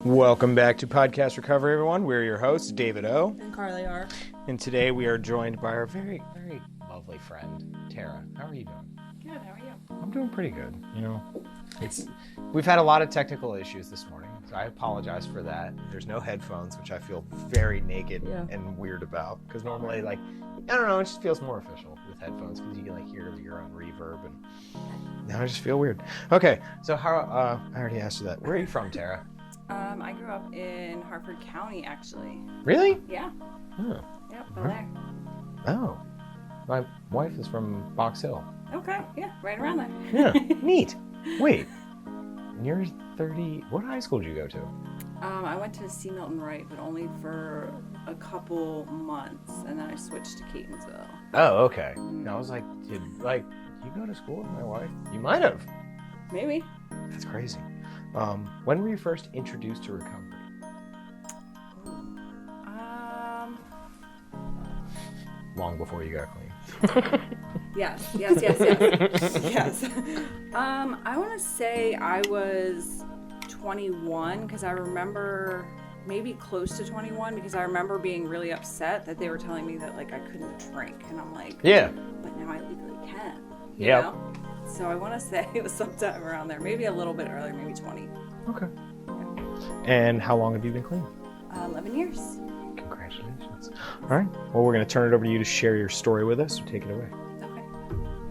Welcome back to Podcast Recovery, everyone. We're your hosts, David O. And Carly R. And today we are joined by our very, very lovely friend, Tara. How are you doing? Good, how are you? I'm doing pretty good. You know, we've had a lot of technical issues this morning, so I apologize for that. There's no headphones, which I feel very naked and weird about, because normally, I don't know, it just feels more official with headphones, because you can, hear your own reverb, and now I just feel weird. Okay, so I already asked you that. Where are you from, Tara? I grew up in Harford County, actually. Really? Yeah. Oh. Yep, Bel-Air. Oh. My wife is from Box Hill. Okay, yeah, right around there. Yeah, neat. Wait, you're 30. What high school did you go to? I went to C. Milton Wright, but only for a couple months, and then I switched to Catonsville. Oh, okay. And I was like, did you go to school with my wife? You might have. Maybe. That's crazy. When were you first introduced to recovery? Long before you got clean. Yes. I want to say I was 21, because I remember, maybe close to 21, because I remember being really upset that they were telling me that I couldn't drink, and I'm like, yeah, but now I legally can. Yeah. know? So I want to say it was sometime around there, maybe a little bit earlier, maybe 20. Okay. Yeah. And how long have you been clean? 11 years. Congratulations. All right. Well, we're going to turn it over to you to share your story with us. So take it away. Okay.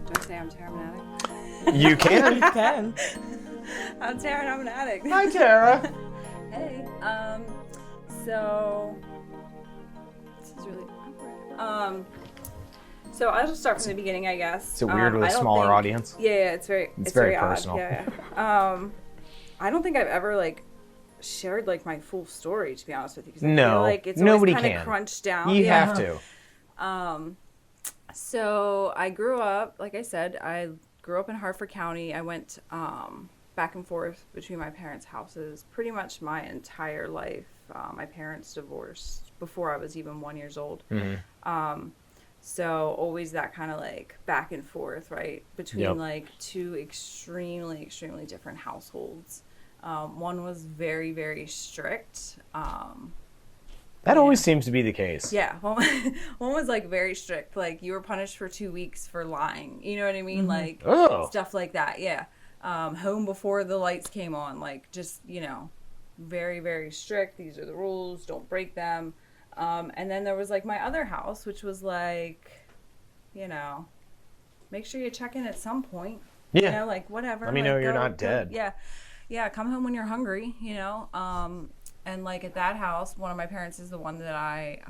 Do I say I'm Tara, I'm an addict? You can. You can. I'm Tara and I'm an addict. Hi, Tara. Hey. So this is really awkward. So I'll just start from the beginning, I guess. It's a weirdly smaller audience. Yeah, it's very personal. odd. Yeah. I don't think I've ever shared my full story, to be honest with you, because I feel like it's always kind of crunched down. You have to. So I grew up, like I said, I grew up in Harford County. I went back and forth between my parents' houses pretty much my entire life. My parents divorced before I was even 1 year old. Mm-hmm. So always that kind of back and forth, right? Between two extremely, extremely different households. One was very, very strict. That always seems to be the case. Yeah. One was very strict. You were punished for 2 weeks for lying. You know what I mean? Mm-hmm. Stuff like that. Yeah. Home before the lights came on. Very, very strict. These are the rules. Don't break them. And then there was my other house, which was make sure you check in at some point. Yeah. Whatever. Let me know you're not dead. Yeah. Yeah. Come home when you're hungry, And at that house, one of my parents is the one that I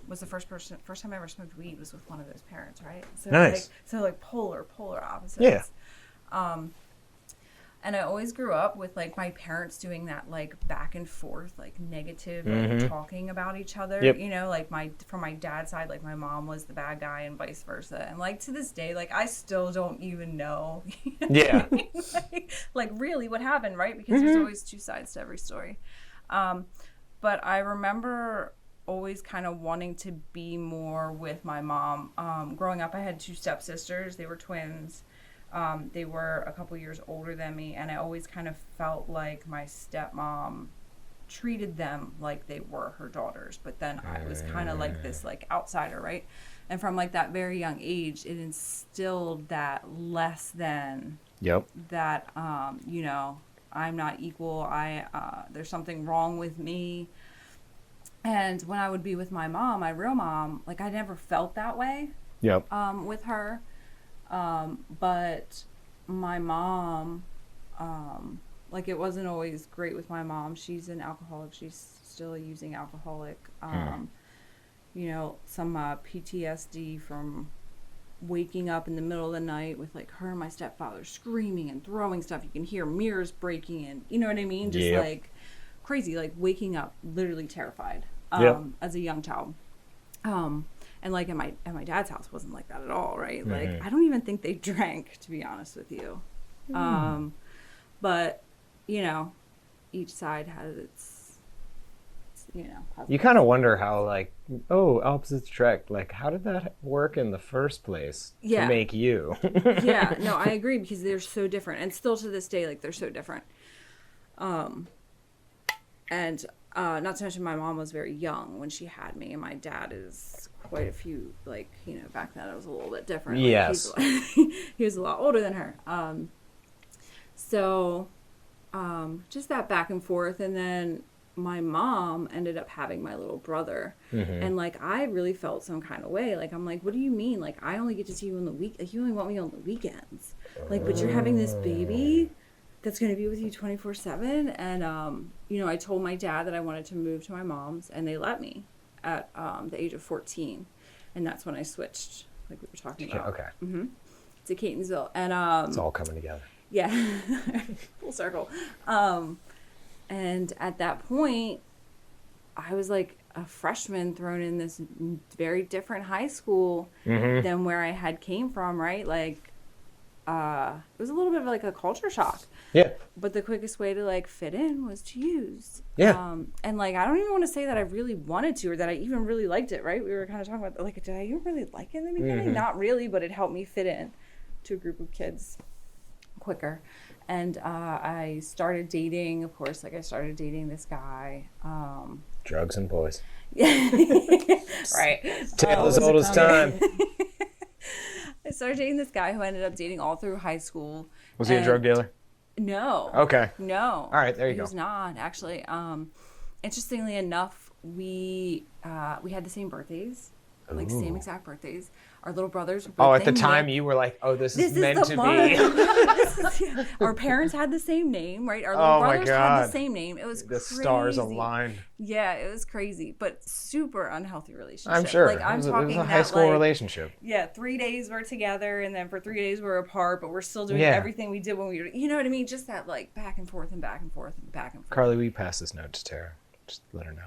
was the first time I ever smoked weed was with one of those parents, right? So nice. Polar opposites. Yeah. And I always grew up with my parents doing that back and forth negative talking about each other. Yep. From my dad's side, my mom was the bad guy and vice versa. And to this day, I still don't even know. Yeah. Really what happened, right? Because there's always two sides to every story. But I remember always kind of wanting to be more with my mom. Growing up, I had two stepsisters. They were twins. They were a couple years older than me, and I always kind of felt like my stepmom treated them like they were her daughters, but then I was kind of this outsider, right? And from that very young age, it instilled that less than. Yep. That I'm not equal. There's something wrong with me. And when I would be with my mom, my real mom, I never felt that way. Yep. With her. But my mom, it wasn't always great with my mom. She's an alcoholic. She's still a using alcoholic. Some PTSD from waking up in the middle of the night with her and my stepfather screaming and throwing stuff. You can hear mirrors breaking and you know what I mean? Just crazy, waking up literally terrified, as a young child. And at my dad's house wasn't like that at all, right? I don't even think they drank, to be honest with you. But each side has its You kind of wonder how, like, opposites attract. Like, how did that work in the first place to make you? Yeah, no, I agree, because they're so different, and still to this day, like, they're so different. And not to mention, my mom was very young when she had me, and my dad is quite a few, like, back then it was a little bit different. Like, yes. He was a lot older than her. So just that back and forth, and then my mom ended up having my little brother, and like I really felt some kind of way. Like, I'm like, what do you mean? Like, I only get to see you on the week. Like, you only want me on the weekends. Like, but you're having this baby that's going to be with you 24/7. And I told my dad that I wanted to move to my mom's, and they let me at the age of 14, and that's when I switched, like we were talking about. Okay. To Catonsville, and it's all coming together. Yeah, full circle. And at that point, I was like a freshman thrown in this very different high school than where I had came from, right? Like, it was a little bit of like a culture shock. Yeah. But the quickest way to like fit in was to use. Yeah. And like, I don't even want to say that I really wanted to, or that I even really liked it, right? We were kind of talking about, like, did I even really like it in the beginning? Not really, but it helped me fit in to a group of kids quicker. And I started dating, of course, like I started dating this guy. Drugs and boys. Right. Tale as old as time. I started dating this guy who I ended up dating all through high school. Was he a drug dealer? No. Okay. No. All right, there you go. He was not, actually. Interestingly enough, we had the same birthdays, like same exact birthdays. Our little brothers were both at the time you were like, this is meant to be. Our parents had the same name, right? Our little brothers had the same name. It was the crazy. Stars aligned. Yeah, it was crazy, but super unhealthy relationship. I'm sure. Like, it was a high school relationship. Yeah, 3 days we're together, and then for 3 days we're apart, but we're still doing everything we did when we were, you know what I mean? Just that, like, back and forth and back and forth and back and forth. Carly, will you pass this note to Tara? Just let her know.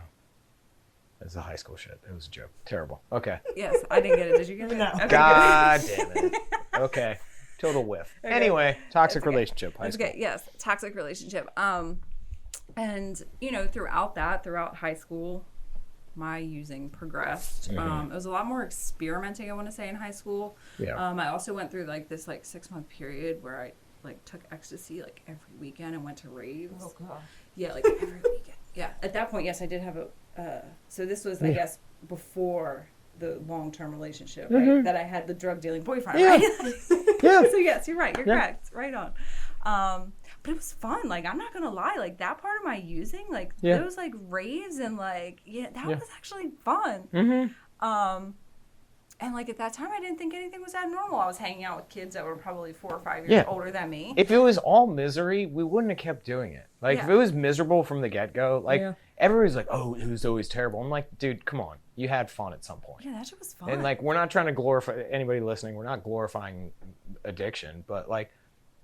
It's a high school shit. It was a joke. Terrible. Okay. Yes, I didn't get it. Did you get it? No. Okay, God damn it. Okay. Total whiff. Okay. Anyway, toxic relationship. High school. Okay. Yes, toxic relationship. And throughout high school, my using progressed. It was a lot more experimenting, I want to say, in high school. Yeah. I also went through like this 6-month period where I like took ecstasy like every weekend and went to raves. Oh God. Yeah, like every weekend. Yeah. At that point, yes, I did have so this was, I guess, before the long-term relationship, right? That I had the drug dealing boyfriend, right? Yeah. So yes, you're right. You're correct. Right on. But it was fun. Like, I'm not gonna lie. Like, that part of my using, like those like raves and like that was actually fun. And like at that time, I didn't think anything was abnormal. I was hanging out with kids that were probably 4 or 5 years older than me. If it was all misery, we wouldn't have kept doing it. Like if it was miserable from the get-go, like everybody's like, "Oh, it was always terrible." I'm like, dude, come on. You had fun at some point. Yeah, that shit was fun. And like, we're not trying to glorify anybody listening. We're not glorifying addiction, but like,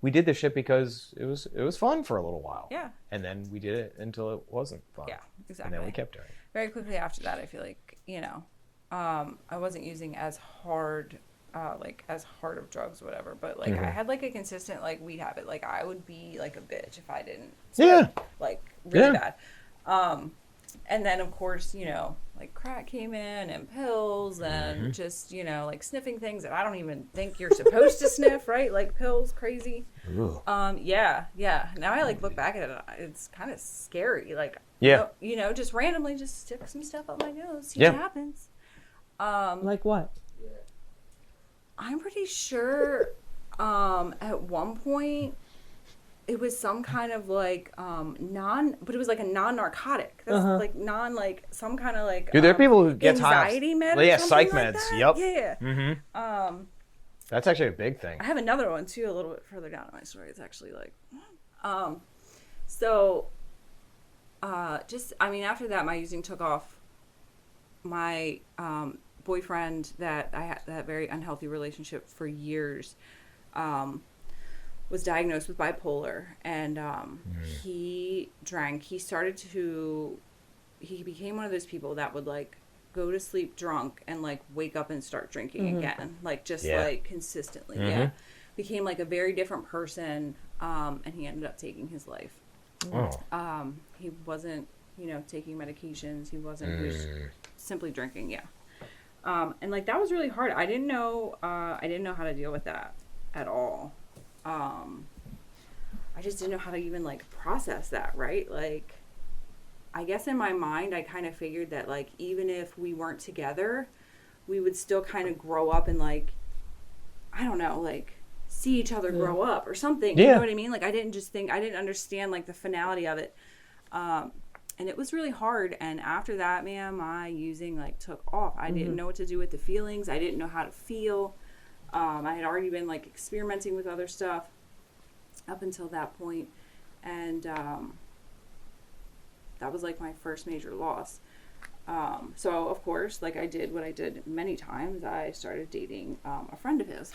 we did this shit because it was fun for a little while. Yeah. And then we did it until it wasn't fun. Yeah, exactly. And then we kept doing it. Very quickly after that, I feel like, I wasn't using as hard of drugs or whatever, but like I had like a consistent like weed habit. Like I would be like a bitch if I didn't smoke, like really bad. And then of course, like crack came in and pills and just, like sniffing things that I don't even think you're supposed to sniff, right? Like pills, crazy. Yeah. Now I like look back at it, it's kind of scary. Like, just randomly just stick some stuff up my nose, see what happens. Like what? I'm pretty sure at one point it was some kind of like but it was like a non-narcotic. That's like some kind of like dude, there are people who get anxiety med. Yeah, psych like meds. That. Yep. Yeah. That's actually a big thing. I have another one too, a little bit further down in my story. It's actually like, after that, my using took off. My boyfriend that I had that very unhealthy relationship for years was diagnosed with bipolar, and he drank. He became one of those people that would like go to sleep drunk and like wake up and start drinking again, like just like consistently. Became like a very different person, and he ended up taking his life. He wasn't taking medications. He wasn't. He was simply drinking. Yeah. And like that was really hard. I didn't know how to deal with that at all. I just didn't know how to even like process that, right? Like, I guess in my mind, I kind of figured that like even if we weren't together, we would still kind of grow up and like, I don't know, like see each other grow up or something. You know what I mean? Like I didn't understand like the finality of it. And it was really hard. And after that, man, my using like took off. I didn't know what to do with the feelings. I didn't know how to feel. I had already been like experimenting with other stuff up until that point. And that was like my first major loss. So of course, like I did what I did many times. I started dating a friend of his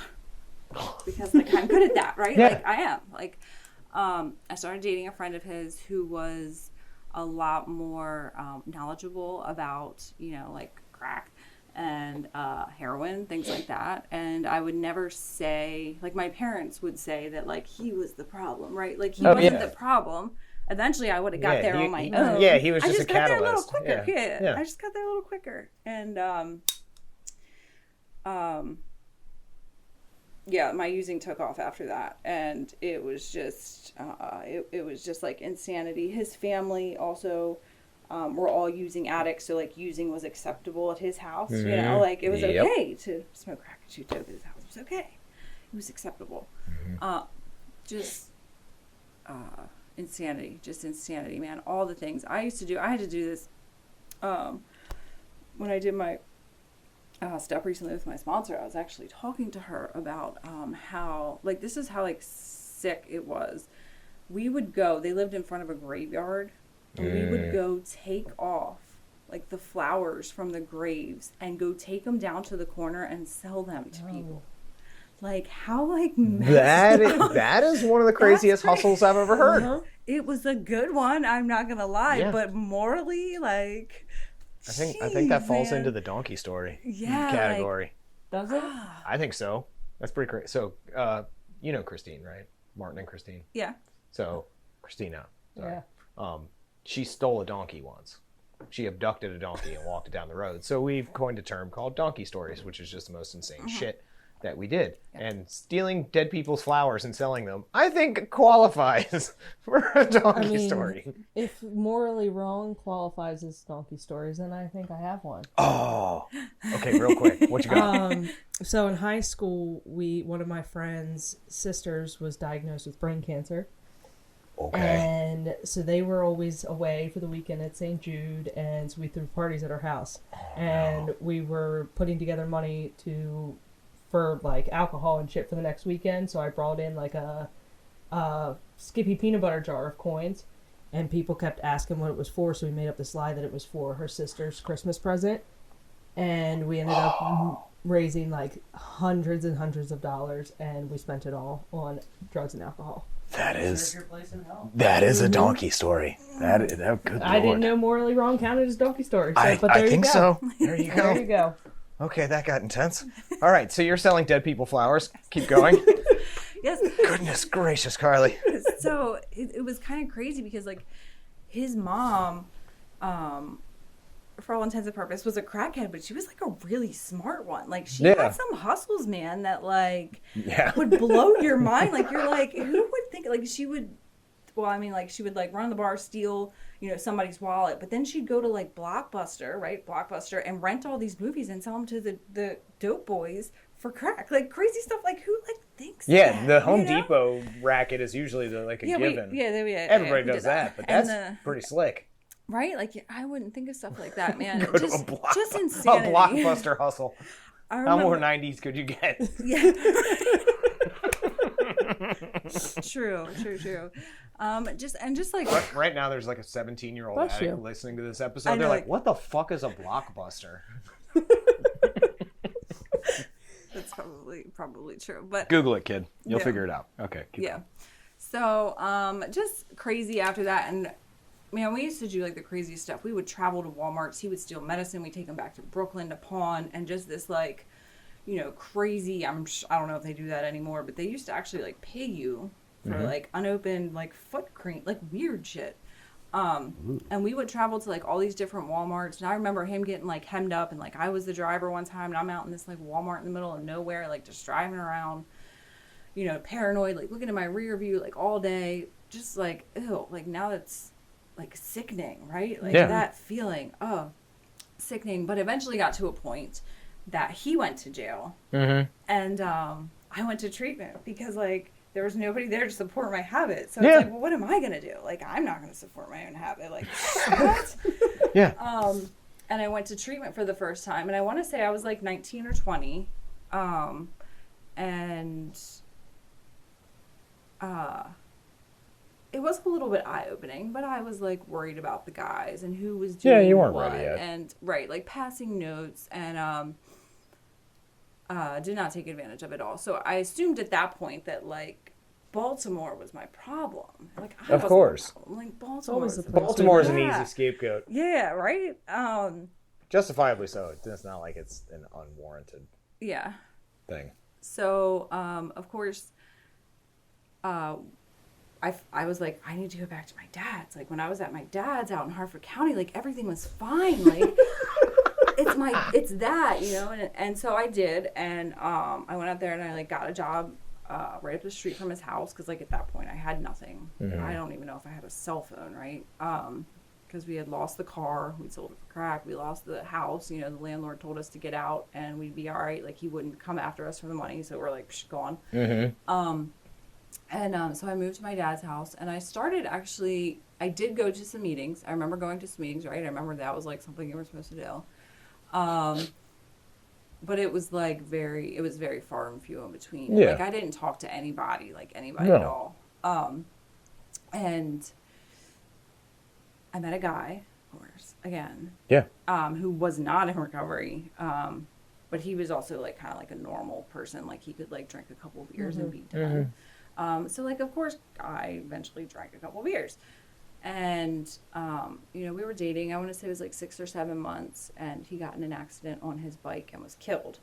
because like I'm good at that, right? Yeah. Like I am. Like I started dating a friend of his who was a lot more knowledgeable about, like crack and heroin, things like that. And I would never say, like my parents would say that like he was the problem, right? Like he wasn't the problem. Eventually I would have got there on my own. Yeah, he was just a got there a little catalyst. quicker. Yeah. I just got there a little quicker. And yeah, my using took off after that, and it was just it was just like insanity. His family also were all using addicts, so like using was acceptable at his house. Like it was okay to smoke crack and shoot dope at his house. It was okay. It was acceptable. Just insanity, man. All the things I used to do. I had to do this when I did my step recently with my sponsor. I was actually talking to her about how like this is how like sick it was. We would go, they lived in front of a graveyard, and we would go take off like the flowers from the graves and go take them down to the corner and sell them to people. Like how like that is one of the craziest hustles I've ever heard. It was a good one, I'm not gonna lie, but morally, like I think that falls into the donkey story category. Does it? I think so. That's pretty crazy. So, you know Christine, right? Martin and Christine. Yeah. So, Christina. Sorry. Yeah. She stole a donkey once. She abducted a donkey and walked it down the road. So we've coined a term called donkey stories, which is just the most insane shit that we did. And stealing dead people's flowers and selling them, I think qualifies for a donkey story. If morally wrong qualifies as donkey stories, then I think I have one. Oh, okay, real quick. What you got? So in high school, one of my friend's sisters was diagnosed with brain cancer. Okay. And so they were always away for the weekend at St. Jude, and so we threw parties at her house. We were putting together money for like alcohol and shit for the next weekend. So I brought in like a Skippy peanut butter jar of coins, and people kept asking what it was for. So we made up this lie that it was for her sister's Christmas present, and we ended up raising like hundreds and hundreds of dollars, and we spent it all on drugs and alcohol. That is a donkey story. Good I didn't know morally wrong counted as donkey story. So, I think so. There you go. There you go. Okay, that got intense. All right, so you're selling dead people flowers. Keep going. Yes. Goodness gracious, Carly. So it was kind of crazy because like his mom, for all intents and purposes, was a crackhead, but she was like a really smart one. Like she had some hustles, man, that like would blow your mind. Like you're like, who would think like she would? Well, I mean, like she would like run the bar, steal, somebody's wallet, but then she'd go to like Blockbuster, and rent all these movies and sell them to the dope boys for crack. Like crazy stuff. Like who like thinks? Yeah, that, the Home Depot racket is usually a given. Everybody does that, but that's pretty slick. Right? Like, I wouldn't think of stuff like that, man. Just insanity. A Blockbuster hustle. How more 90s could you get? Yeah. True. Just like... Right now, there's like a 17-year-old addict listening to this episode. They're like, what the fuck is a Blockbuster? That's probably true. But Google it, kid. You'll figure it out. Okay. Keep going. So, just crazy after that. And man, we used to do like the craziest stuff. We would travel to Walmarts. He would steal medicine. We'd take him back to Brooklyn to pawn, and just this like, crazy. I don't know if they do that anymore, but they used to actually like pay you for like unopened like foot cream, like weird shit. And we would travel to like all these different Walmarts. And I remember him getting like hemmed up, and like I was the driver one time, and I'm out in this like Walmart in the middle of nowhere, like just driving around, you know, paranoid, like looking at my rear view like all day, just like, ew, like now that's like sickening, right? Like that feeling, oh, sickening. But eventually got to a point that he went to jail, and I went to treatment because like there was nobody there to support my habit. So it's like, well, what am I gonna do? Like, I'm not gonna support my own habit. Like, what? And I went to treatment for the first time, and I want to say I was like 19 or 20, and it was a little bit eye-opening, but I was like worried about the guys and who was doing you weren't what, ready yet. and like passing notes, and did not take advantage of it all. So I assumed at that point that like Baltimore was my problem. Like, of course, like Baltimore is an easy scapegoat. Yeah, right. Justifiably so. It's not like it's an unwarranted thing. So of course, I was like, I need to go back to my dad's. Like when I was at my dad's out in Harford County, like everything was fine. Like it's that, you know, and so I did, and I went out there and I like got a job right up the street from his house, because like at that point I had nothing. I don't even know if I had a cell phone, right? Because we had lost the car, we sold it for crack, we lost the house, you know, the landlord told us to get out and we'd be all right, like he wouldn't come after us for the money, so we're like, psh, gone. So I moved to my dad's house, and I started actually, I did go to some meetings. I remember going to some meetings, right? I remember that was like something you were supposed to do. But it was like very far and few in between. Like I didn't talk to anybody at all. And I met a guy, of course, again. Who was not in recovery. But he was also like kind of like a normal person. Like he could like drink a couple of beers and be done. So like, of course, I eventually drank a couple of beers. And, you know, we were dating, I want to say it was like 6 or 7 months, and he got in an accident on his bike and was killed.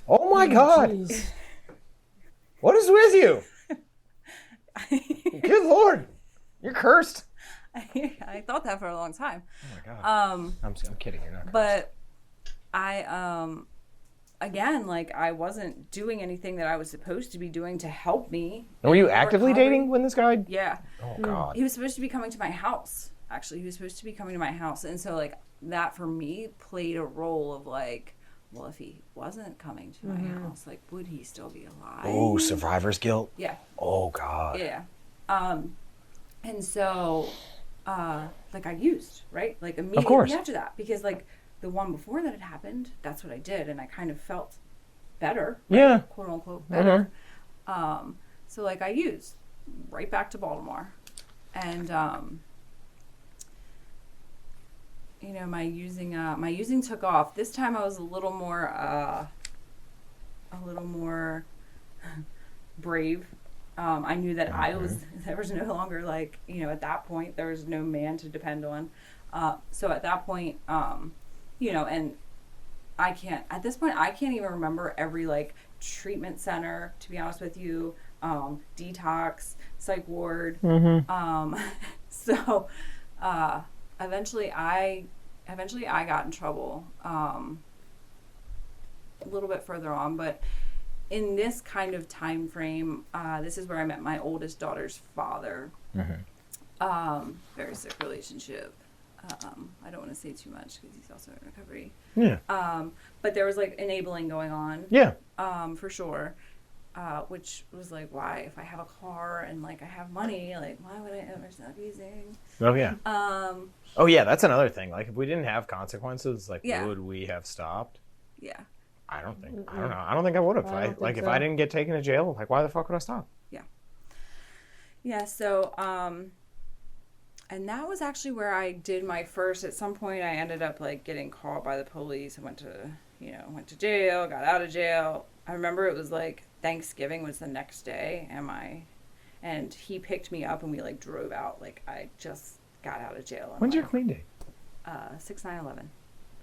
Oh my God. Geez. What is with you? Good Lord. You're cursed. I thought that for a long time. Oh my God. I'm kidding. You're not cursed. But again, like I wasn't doing anything that I was supposed to be doing to help me. And were you actively dating when this guy? Yeah. Oh God. He was supposed to be coming to my house. Actually, he was supposed to be coming to my house, and so like that for me played a role of like, well, if he wasn't coming to my house, like would he still be alive? Oh, survivor's guilt. Yeah. Oh God. Yeah. And so, like I used, right? Like immediately after that, because like the one before that had happened, that's what I did, and I kind of felt better. Yeah. Quote unquote better. So like I used right back to Baltimore, and you know, my using took off. This time I was a little more brave. I knew that there was no longer like, you know, at that point there was no man to depend on. So at that point, you know, and at this point I can't even remember every like treatment center, to be honest with you, detox, psych ward. So eventually I got in trouble a little bit further on, but in this kind of time frame, this is where I met my oldest daughter's father. Very sick relationship. I don't want to say too much because he's also in recovery. But there was like enabling going on. For sure. Which was like, why, if I have a car and like I have money, like why would I ever stop using? Oh yeah. Oh yeah, that's another thing. Like if we didn't have consequences, like would we have stopped? Yeah. I don't know. I don't think I would have. If I didn't get taken to jail, like why the fuck would I stop? Yeah. So and that was actually where I did my first. At some point, I ended up like getting caught by the police. I went to jail, got out of jail. I remember it was like Thanksgiving was the next day, and he picked me up and we like drove out. Like I just got out of jail. When's your clean date? 6/9/11.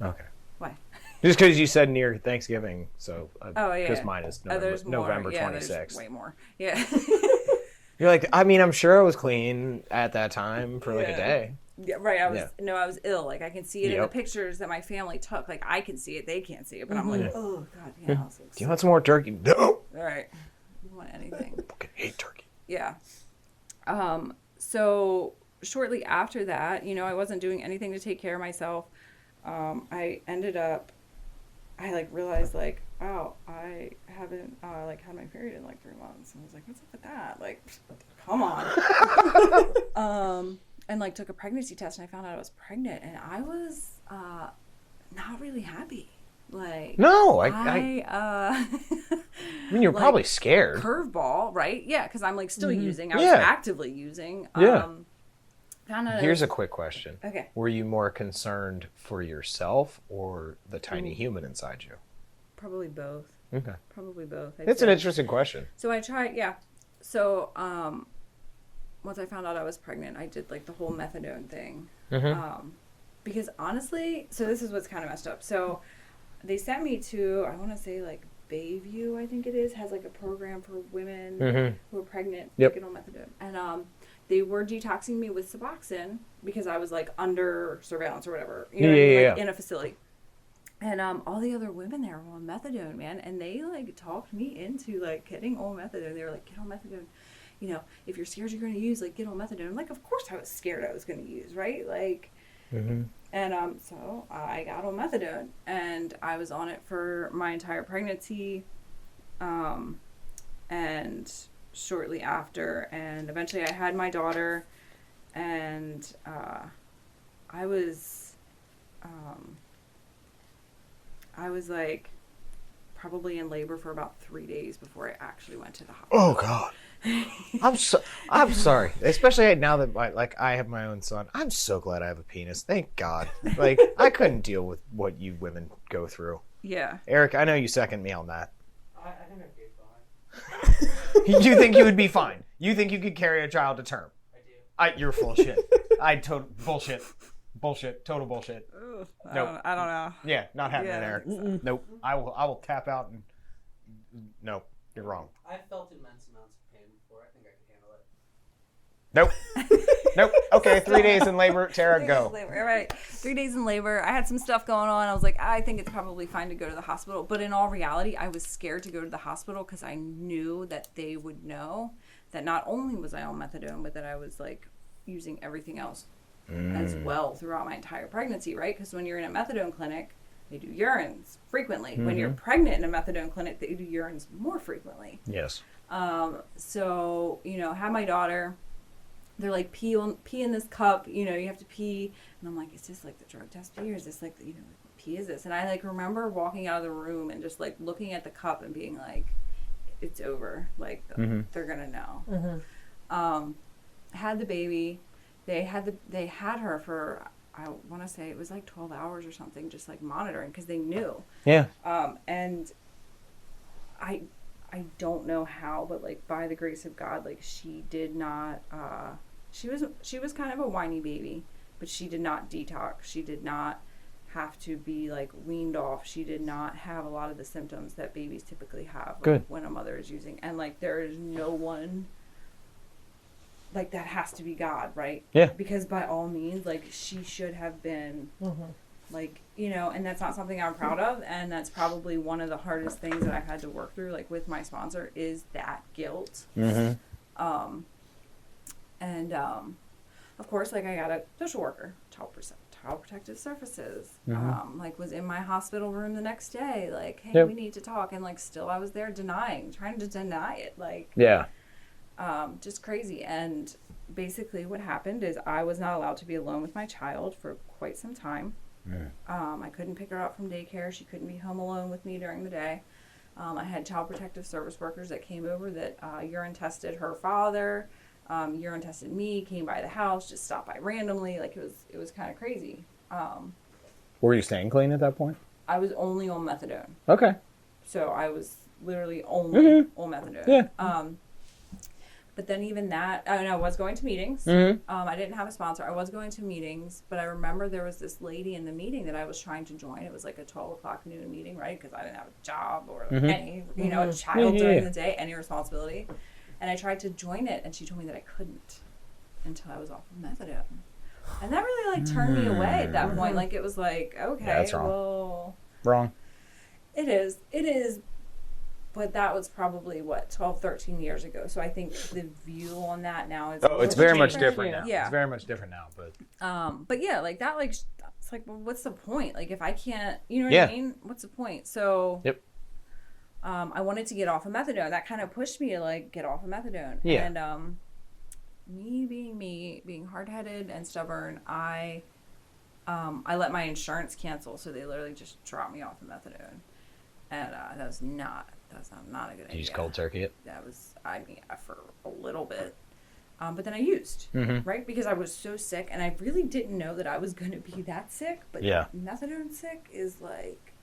Okay. Why? Just because you said near Thanksgiving, so because mine is November 26th. There's way more. Yeah. You're like, I mean, I'm sure I was clean at that time for like a day. Yeah, right. I was ill. Like I can see it in the pictures that my family took. Like I can see it, they can't see it, but I'm like, oh god, yeah. Do you want some more turkey? No. All right. You want anything? I fucking hate turkey. Yeah. So shortly after that, you know, I wasn't doing anything to take care of myself. I ended up, I like realized like, oh, I haven't like had my period in like 3 months. And I was like, what's up with that? Like, come on. And like took a pregnancy test and I found out I was pregnant and I was not really happy. Like, no, I mean, you're like, probably scared. Curveball, right? Yeah, because I'm like still using. I was actively using. Here's a quick question. Okay. Were you more concerned for yourself or the tiny human inside you? Probably both. Okay. Probably both. It's an interesting question. So I tried, So once I found out I was pregnant, I did like the whole methadone thing. Because honestly, so this is what's kind of messed up. So they sent me to, I want to say like Bayview, I think it is, has like a program for women who are pregnant to get on methadone. And they were detoxing me with Suboxone because I was like under surveillance or whatever, you know, like in a facility. And all the other women there were on methadone, man, and they like talked me into like getting on methadone. They were like, get on methadone. You know, if you're scared you're going to use, like, get on methadone. I'm like, of course I was scared I was going to use, right? Like, and so I got on methadone, and I was on it for my entire pregnancy, and shortly after, and eventually I had my daughter, and I was like probably in labor for about 3 days before I actually went to the hospital. Oh God. I'm sorry, especially now that I have my own son. I'm so glad I have a penis. Thank God. Like I couldn't deal with what you women go through. Yeah. Eric, I know you second me on that. I think I'd be fine. You think you would be fine? You think you could carry a child to term? I do. You're full of shit. Bullshit. Bullshit. Total bullshit. Ugh, Nope. I don't know. Yeah, not happening, Eric. So. Nope. I will tap out and no, you're wrong. I've felt immense amounts of pain before. I think I could handle it. Nope. Nope. Okay, 3 days in labor. Tara, go. All right. 3 days in labor. I had some stuff going on. I was like, I think it's probably fine to go to the hospital. But in all reality, I was scared to go to the hospital because I knew that they would know that not only was I on methadone, but that I was like using everything else as well throughout my entire pregnancy, right? Because when you're in a methadone clinic, they do urines frequently. When you're pregnant in a methadone clinic, they do urines more frequently. Yes. So, you know, had my daughter. They're like, pee in this cup, you know, you have to pee. And I'm like, is this like the drug test pee or is this like, you know, what pee is this? And I like remember walking out of the room and just like looking at the cup and being like, it's over. Like, they're going to know. Had the baby. They had her for, I want to say it was like 12 hours or something, just like monitoring because they knew. Yeah. And I don't know how, but like by the grace of God, like she did not, she was kind of a whiny baby, but she did not detox. She did not have to be like weaned off. She did not have a lot of the symptoms that babies typically have when a mother is using. And like there is no one, like that has to be God, right? Yeah. Because by all means, like she should have been like, you know, and that's not something I'm proud of. And that's probably one of the hardest things that I've had to work through, like with my sponsor, is that guilt. Of course, like I got a social worker, child protective services, like was in my hospital room the next day, like, hey, we need to talk. And like, still I was there trying to deny it. Like, just crazy. And basically what happened is I was not allowed to be alone with my child for quite some time. I couldn't pick her up from daycare. She couldn't be home alone with me during the day. I had child protective service workers that came over that urine tested her father, urine tested me, came by the house, just stopped by randomly. Like it was kind of crazy. Were you staying clean at that point? I was only on methadone. Okay. So I was literally only on methadone. Yeah. But then even that, I was going to meetings. I didn't have a sponsor. I was going to meetings, but I remember there was this lady in the meeting that I was trying to join. It was like a 12 o'clock noon meeting, right? Because I didn't have a job or any, you know, a child during the day, any responsibility. And I tried to join it, and she told me that I couldn't until I was off of methadone. And that really like turned me away at that point. Like it was like, okay, that's wrong. well, Wrong. It is. But that was probably, 12, 13 years ago. So I think the view on that now is... Oh, it's very much different Yeah. now. Yeah. It's very much different now, But yeah, like that, like, it's like, well, what's the point? Like, if I can't, you know what I mean? What's the point? So... Yep. I wanted to get off of methadone. That kind of pushed me to, like, get off of methadone. Yeah. And me, being hard-headed and stubborn, I let my insurance cancel. So they literally just dropped me off of methadone. And that's not a good idea. You just cold turkey it? That was, for a little bit. But then I used, right? Because I was so sick, and I really didn't know that I was going to be that sick. But methadone sick is, like,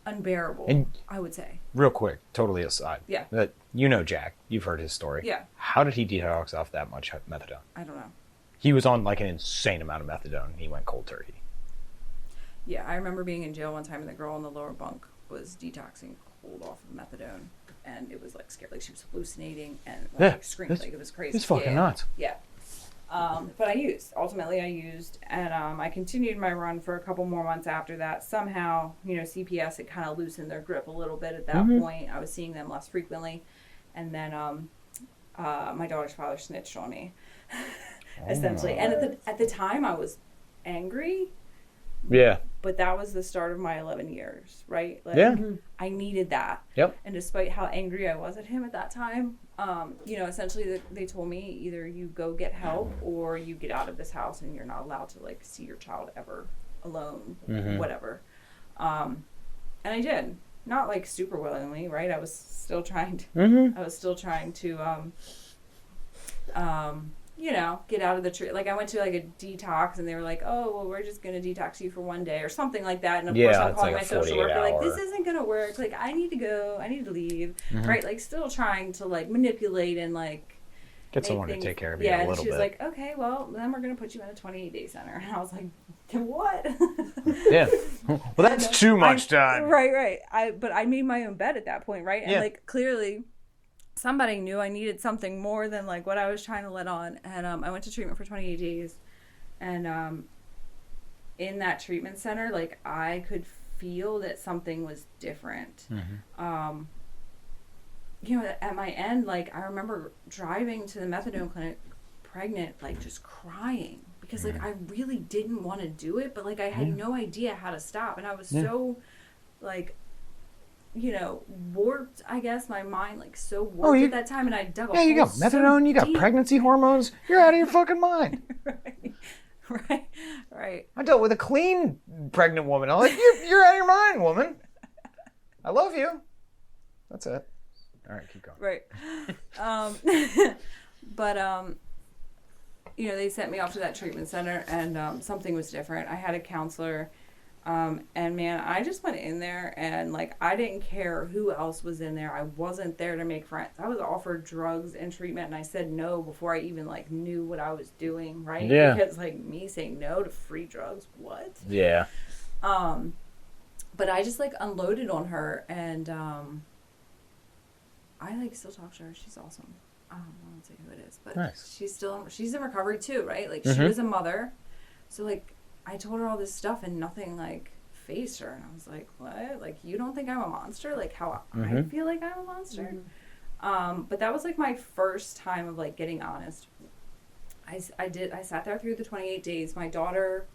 unbearable, and I would say. Real quick, totally aside. Yeah. You know Jack. You've heard his story. Yeah. How did he detox off that much methadone? I don't know. He was on, like, an insane amount of methadone. He went cold turkey. Yeah, I remember being in jail one time, and the girl in the lower bunk was detoxing cold off of methadone, and it was like scary, like she was hallucinating and like screamed, like it was crazy. It's fucking nuts. Yeah. But I used, and I continued my run for a couple more months after that. Somehow, CPS had kind of loosened their grip a little bit at that point. I was seeing them less frequently, and then my daughter's father snitched on me, essentially. And at the time, I was angry. Yeah. But that was the start of my 11 years, right? Like, I needed that. Yep. And despite how angry I was at him at that time, essentially they told me either you go get help or you get out of this house and you're not allowed to, like, see your child ever alone, whatever. And I did. Not, like, super willingly, right? I was still trying to, get out of the tree. Like, I went to, like, a detox, and they were like, oh, well, we're just going to detox you for one day, or something like that. And, of course, I'm calling my social worker, like, this isn't going to work. Like, I need to go. I need to leave. Right? Like, still trying to, like, manipulate and, like... Get someone to take care of you a little bit. Yeah, and she was like, okay, well, then we're going to put you in a 28-day center. And I was like, what? Yeah. Well, that's too much time. Right. But I made my own bed at that point, right? And, like, clearly... somebody knew I needed something more than, like, what I was trying to let on. And I went to treatment for 28 days. And in that treatment center, like, I could feel that something was different. At my end, like, I remember driving to the methadone clinic pregnant, like, just crying. Because, like, I really didn't want to do it. But, like, I had no idea how to stop. And I was so, like... warped, I guess, my mind, like, so warped at that time, and I dug a hole. Yeah, you got methadone, you got pregnancy hormones, you're out of your fucking mind. Right. I dealt with a clean pregnant woman. I'm like, you're out of your mind, woman. I love you. That's it. All right, keep going. Right. But, they sent me off to that treatment center, and something was different. I had a counselor. And man, I just went in there and, like, I didn't care who else was in there. I wasn't there to make friends. I was offered drugs and treatment, and I said no before I even, like, knew what I was doing, right? Yeah. Because, like, me saying no to free drugs, what? Yeah. But I just, like, unloaded on her, and I, like, still talk to her. She's awesome. I won't say who it is, but nice. She's in recovery too, right? Like, she was a mother, so, like, I told her all this stuff and nothing, like, fazed her. And I was like, what? Like, you don't think I'm a monster? Like, how I feel like I'm a monster? But that was, like, my first time of, like, getting honest. I sat there through the 28 days. My daughter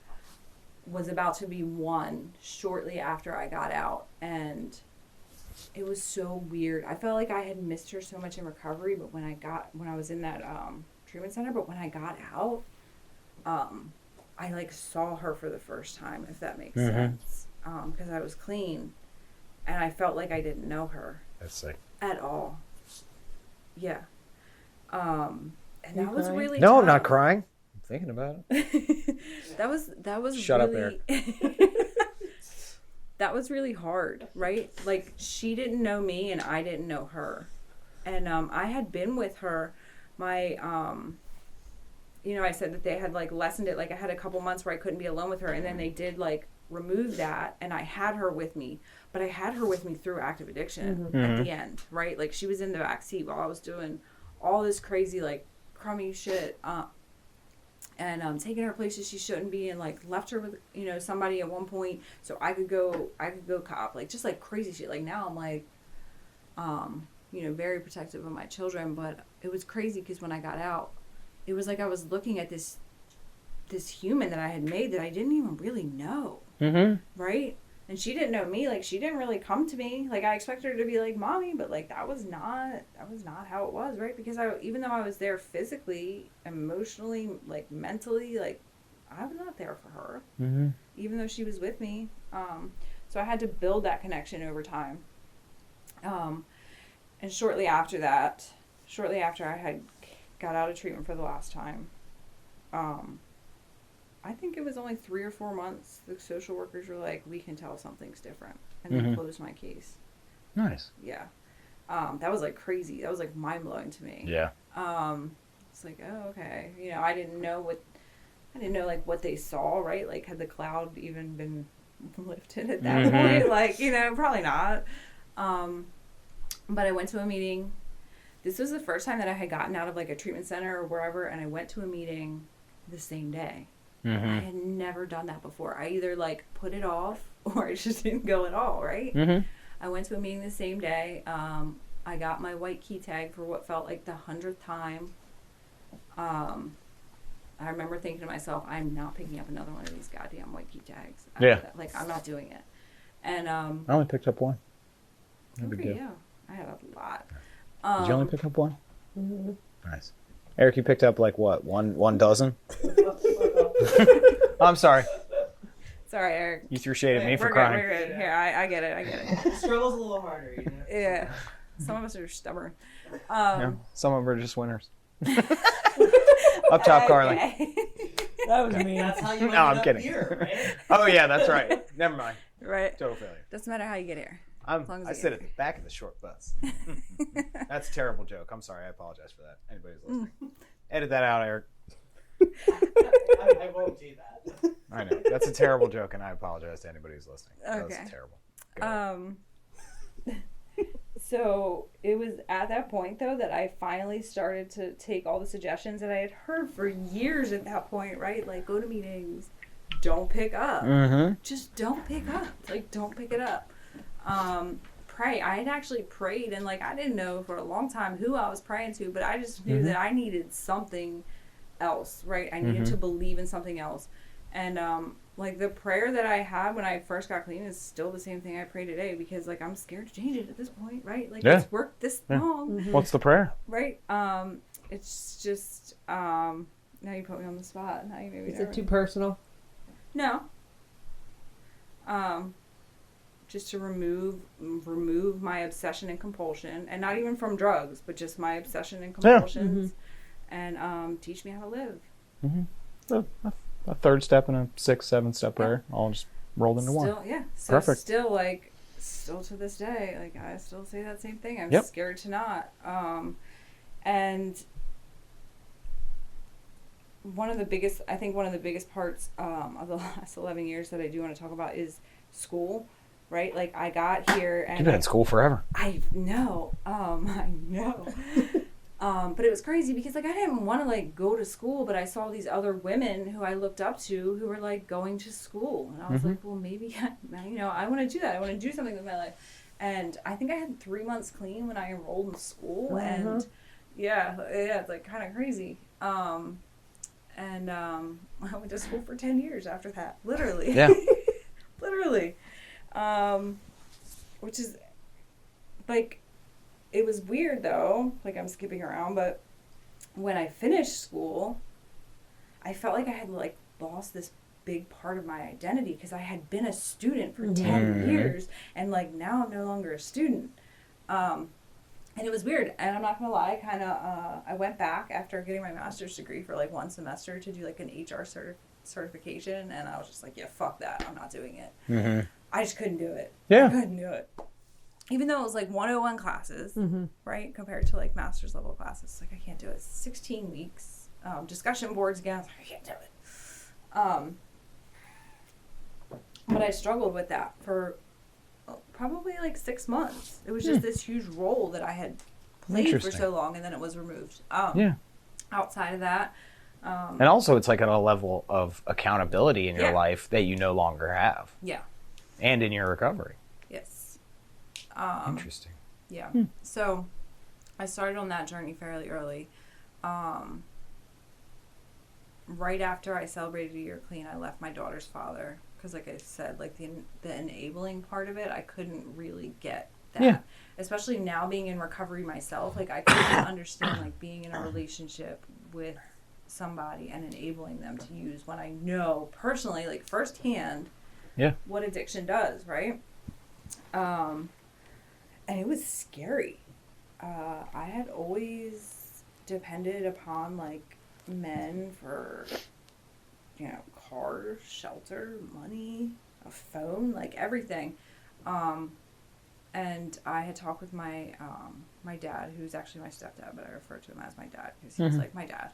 was about to be 1 shortly after I got out. And it was so weird. I felt like I had missed her so much in recovery, but when I was in that treatment center, but when I got out, I, like, saw her for the first time, if that makes sense, because I was clean, and I felt like I didn't know her. That's sick. At all. Yeah. And that was really No, tough. I'm not crying. I'm thinking about it. That was Shut really... up, Eric. That was really hard, right? Like, she didn't know me, and I didn't know her. And I had been with her. My... I said that they had, like, lessened it. Like, I had a couple months where I couldn't be alone with her, and then they did, like, remove that, and I had her with me. But I had her with me through active addiction at the end, right? Like, she was in the back seat while I was doing all this crazy, like, crummy shit. and taking her places she shouldn't be, and like left her with somebody at one point so I could go cop, like just like crazy shit. Like now I'm like very protective of my children, but it was crazy because when I got out, it was like I was looking at this human that I had made that I didn't even really know. Right? And she didn't know me. Like, she didn't really come to me. Like, I expected her to be like mommy, but like that was not how it was, right? Because even though I was there physically, emotionally, like mentally, like I was not there for her. Even though she was with me. So I had to build that connection over time. And shortly after I had got out of treatment for the last time, I think it was only 3 or 4 months, the social workers were like, we can tell something's different. And they closed my case. Nice. Yeah. That was like crazy. That was like mind blowing to me. Yeah. It's like, oh, okay. I didn't know like what they saw, right? Like, had the cloud even been lifted at that point? Like, probably not. But I went to a meeting. This was the first time that I had gotten out of like a treatment center or wherever, and I went to a meeting the same day. I had never done that before. I either like put it off or I just didn't go at all, right? I went to a meeting the same day. I got my white key tag for what felt like the 100th time. I remember thinking to myself, I'm not picking up another one of these goddamn white key tags. I'm not doing it. And I only picked up one. No big deal. I had a lot. Did you only pick up one? Nice. Eric, you picked up like what? One dozen? I'm sorry. Sorry, Eric. You threw shade at me for crying. We're good. Here, I get it. The struggle's a little harder, Yeah. Some of us are stubborn. Some of them are just winners. Up top, Carly. That was me. That's how you No, I'm kidding. Here, right? Oh yeah, that's right. Never mind. Right. Total failure. Doesn't matter how you get here. I sit at the back of the short bus. That's a terrible joke. I'm sorry. I apologize for that. Anybody who's listening. Edit that out, Eric. I won't do that. I know. That's a terrible joke, and I apologize to anybody who's listening. Okay. That's terrible. So it was at that point, though, that I finally started to take all the suggestions that I had heard for years at that point, right? Like, go to meetings. Don't pick up. Just don't pick up. Like, don't pick it up. Pray. I had actually prayed, and like I didn't know for a long time who I was praying to, but I just knew that I needed something else, right? I needed to believe in something else. And like the prayer that I had when I first got clean is still the same thing I pray today, because like I'm scared to change it at this point, right? Like it's worked this long. What's the prayer? Right. It's just now you put me on the spot. Now you maybe Is it too personal? No. Just to remove my obsession and compulsion, and not even from drugs, but just my obsession and compulsions, and teach me how to live. A third step and a 6th, 7th step prayer, all just rolled into one. Yeah, so perfect. Still to this day, like I still say that same thing. I'm scared to not. And one of the biggest parts of the last 11 years that I do want to talk about is school. Right, like I got here and you've been in school forever. I know, but it was crazy because like I didn't want to like go to school, but I saw these other women who I looked up to who were like going to school, and I was like, well, maybe I want to do that. I want to do something with my life. And I think I had 3 months clean when I enrolled in school, and it's like kind of crazy. And I went to school for 10 years after that, literally. Yeah, literally. Which is like, it was weird though, like I'm skipping around, but when I finished school, I felt like I had like lost this big part of my identity, because I had been a student for 10 years, and like now I'm no longer a student. And it was weird, and I'm not gonna lie, I went back after getting my master's degree for like 1 semester to do like an HR certification, and I was just like, yeah, fuck that, I'm not doing it. I just couldn't do it. I couldn't do it. Even though it was like 101 classes, right? Compared to like master's level classes. Like I can't do it. 16 weeks. Discussion boards again. I can't do it. But I struggled with that for probably like 6 months. It was just this huge role that I had played for so long, and then it was removed. Outside of that, And also it's like at a level of accountability in your life that you no longer have. Yeah. And in your recovery. Yes. Interesting. Yeah. So I started on that journey fairly early. Right after I celebrated a year clean, I left my daughter's father because, like I said, like the enabling part of it, I couldn't really get that. Yeah. Especially now being in recovery myself, like I couldn't understand like being in a relationship with somebody and enabling them to use when I know personally, like firsthand, what addiction does, right? And it was scary. I had always depended upon like men for, you know, cars, shelter, money, a phone, like everything. And I had talked with my my dad, who's actually my stepdad, but I refer to him as my dad because he's like my dad.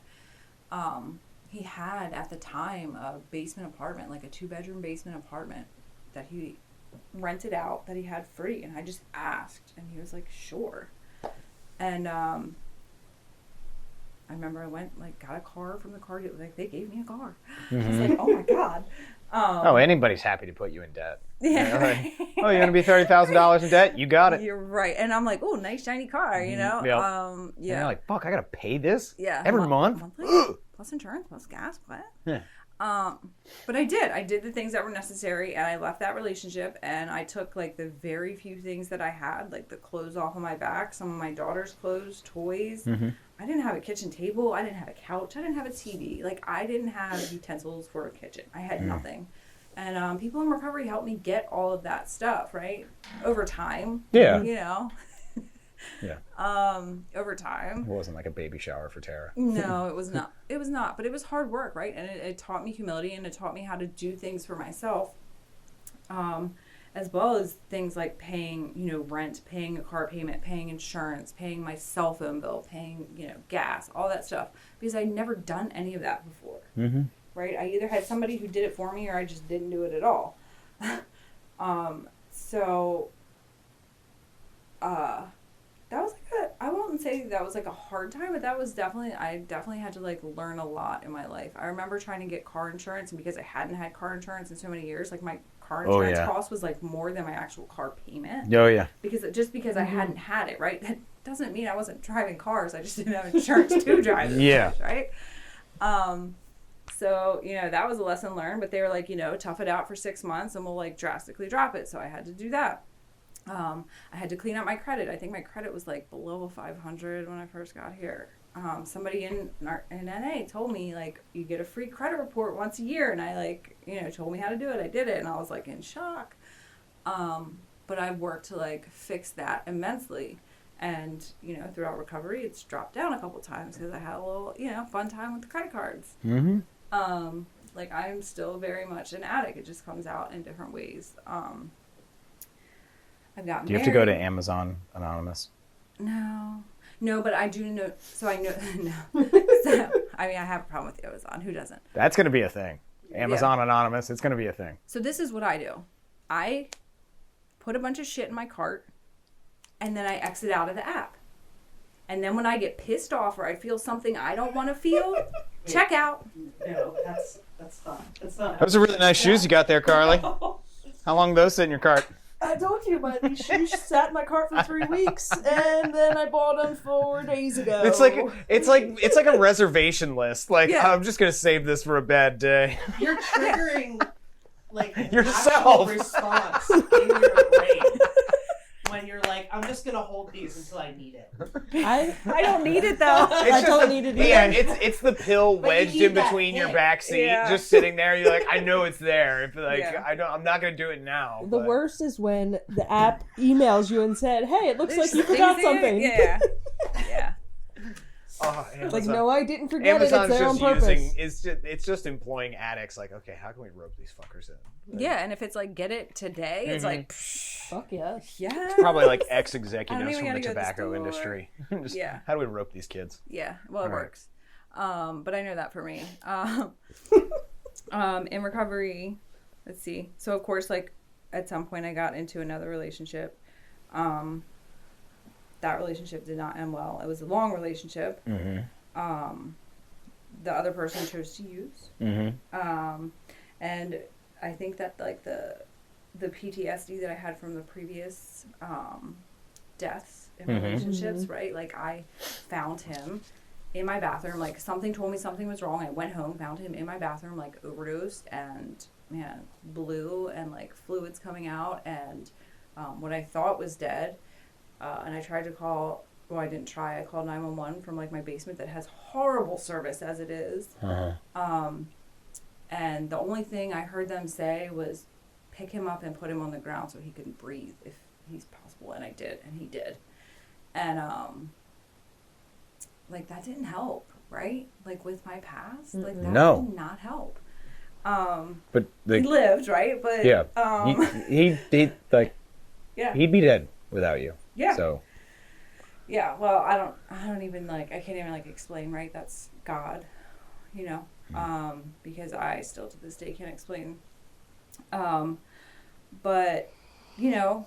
He had at the time a basement apartment, like a 2-bedroom basement apartment that he rented out that he had free, and I just asked, and he was like, sure. And I remember I went, like, got a car from the car dealer. Like, they gave me a car. I was like, oh my god. Anybody's happy to put you in debt. Yeah. Like, oh, you're gonna be $30,000 in debt? You got it. You're right. And I'm like, oh, nice shiny car, you know. Yep. And you're like, fuck, I gotta pay this. Yeah. Every month. Monthly, plus insurance, plus gas, what? Yeah. But I did the things that were necessary, and I left that relationship, and I took like the very few things that I had, like the clothes off of my back, some of my daughter's clothes, toys. I didn't have a kitchen table. I didn't have a couch. I didn't have a TV. Like, I didn't have utensils for a kitchen. I had nothing. And people in recovery helped me get all of that stuff, right? Over time. Yeah. You know? Yeah. Over time. It wasn't like a baby shower for Tara. No, it was not. It was not. But it was hard work, right? And it taught me humility, and it taught me how to do things for myself. As well as things like paying, you know, rent, paying a car payment, paying insurance, paying my cell phone bill, paying, you know, gas, all that stuff. Because I'd never done any of that before. Right? I either had somebody who did it for me, or I just didn't do it at all. That was like I won't say that was like a hard time, but I definitely had to like learn a lot in my life. I remember trying to get car insurance, and because I hadn't had car insurance in so many years, like my car insurance cost was like more than my actual car payment. Oh yeah. Because I hadn't had it, right? That doesn't mean I wasn't driving cars. I just didn't have insurance to drive those cars, right? So, you know, that was a lesson learned, but they were like, you know, tough it out for 6 months and we'll like drastically drop it. So I had to do that. I had to clean up my credit. I think my credit was like below 500 when I first got here. Somebody in NA told me like, you get a free credit report once a year. And I like, you know, told me how to do it. I did it. And I was like in shock. But I worked to like fix that immensely. And, you know, throughout recovery, it's dropped down a couple times because I had a little, you know, fun time with the credit cards. Like I'm still very much an addict. It just comes out in different ways. I've got. Do you have to go to Amazon Anonymous? No, but I do know. So I know. No. So I mean, I have a problem with Amazon. Who doesn't? That's going to be a thing. Amazon Anonymous. It's going to be a thing. So this is what I do. I put a bunch of shit in my cart, and then I exit out of the app. And then when I get pissed off or I feel something I don't want to feel, check out. No, that's not. That's not. Those are really nice shoes you got there, Carly. How long do those sit in your cart? I told you, but these shoes sat in my cart for 3 weeks, and then I bought them 4 days ago. It's like a reservation list. Like, I'm just gonna save this for a bad day. You're triggering like yourself response in your brain when you're like, I'm just gonna hold these until I need it. I don't need it though. I don't need it either. Yeah, it's the pill wedged in between your back seat, just sitting there. You're like, I know it's there. If like I'm not gonna do it now. The worst is when the app emails you and said, "Hey, it looks like you forgot something." Yeah. Oh, like, no, I didn't forget Amazon's it. It's there on purpose. It's just employing addicts. Like, okay, how can we rope these fuckers in? Like, yeah, and if it's like get it today, it's like, fuck yes. Yeah. It's probably like ex-executives from the tobacco the industry. Just, how do we rope these kids? Yeah, well, it works. But I know that for me. In recovery, let's see. So of course, like at some point, I got into another relationship. That relationship did not end well. It was a long relationship. the other person chose to use. And I think that like the PTSD that I had from the previous deaths in relationships, right? Like I found him in my bathroom, like something told me something was wrong. I went home, found him in my bathroom, like overdosed and blue and like fluids coming out and what I thought was dead. And I tried to call, well, I didn't try. I called 911 from like my basement that has horrible service as it is. And the only thing I heard them say was pick him up and put him on the ground so he couldn't breathe if he's possible. And I did, and he did. And like that didn't help, right? Like with my past, like that did not help. But he lived, right? But yeah, he like he'd be dead without you. Yeah. So yeah, well, I don't even like I can't even like explain, right? That's God, you know. Because I still to this day can't explain. But you know,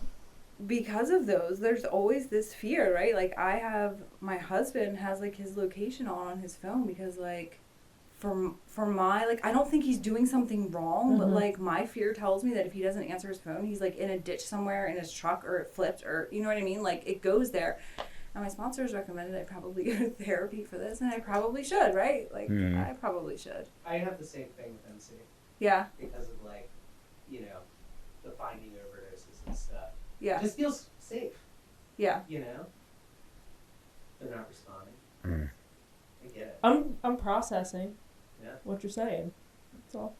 because of those, there's always this fear, right? Like my husband has like his location on his phone because like for my, like, I don't think he's doing something wrong, but like my fear tells me that if he doesn't answer his phone, he's like in a ditch somewhere in his truck or it flipped or, you know what I mean? Like it goes there. And my sponsors recommended I probably go to therapy for this, and I probably should, right? Like I probably should. I have the same thing with MC. Yeah. Because of like, you know, the finding overdoses and stuff. Yeah. It just feels safe. Yeah. You know? They're not responding. I get it. I'm processing what you're saying. That's all.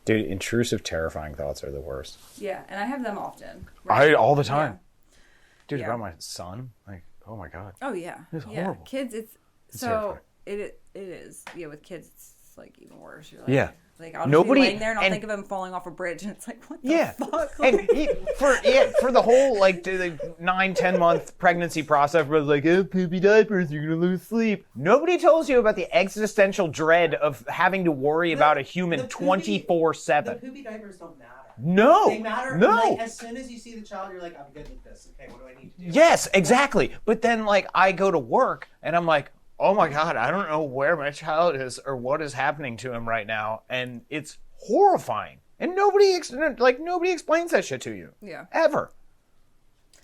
Dude, intrusive, terrifying thoughts are the worst. Yeah, and I have them often. Right? All the time. Yeah. Dude, about my son, like, oh my God. Oh yeah. It's horrible. Kids, it's so terrifying. It is. Yeah, with kids, it's like even worse. You're like, yeah. Like I'll just be laying there and I'll think of him falling off a bridge, and it's like, what the fuck? And for the whole like the 9-10 month pregnancy process, everybody's like, oh, poopy diapers, you're gonna lose sleep. Nobody tells you about the existential dread of having to worry about a human 24/7. The poopy diapers don't matter. No. They matter. No. Like, as soon as you see the child, you're like, I'm good with this. Okay, what do I need to do? Yes, exactly. But then like I go to work and I'm like, oh my God, I don't know where my child is or what is happening to him right now, and it's horrifying. And nobody explains that shit to you. Yeah. Ever.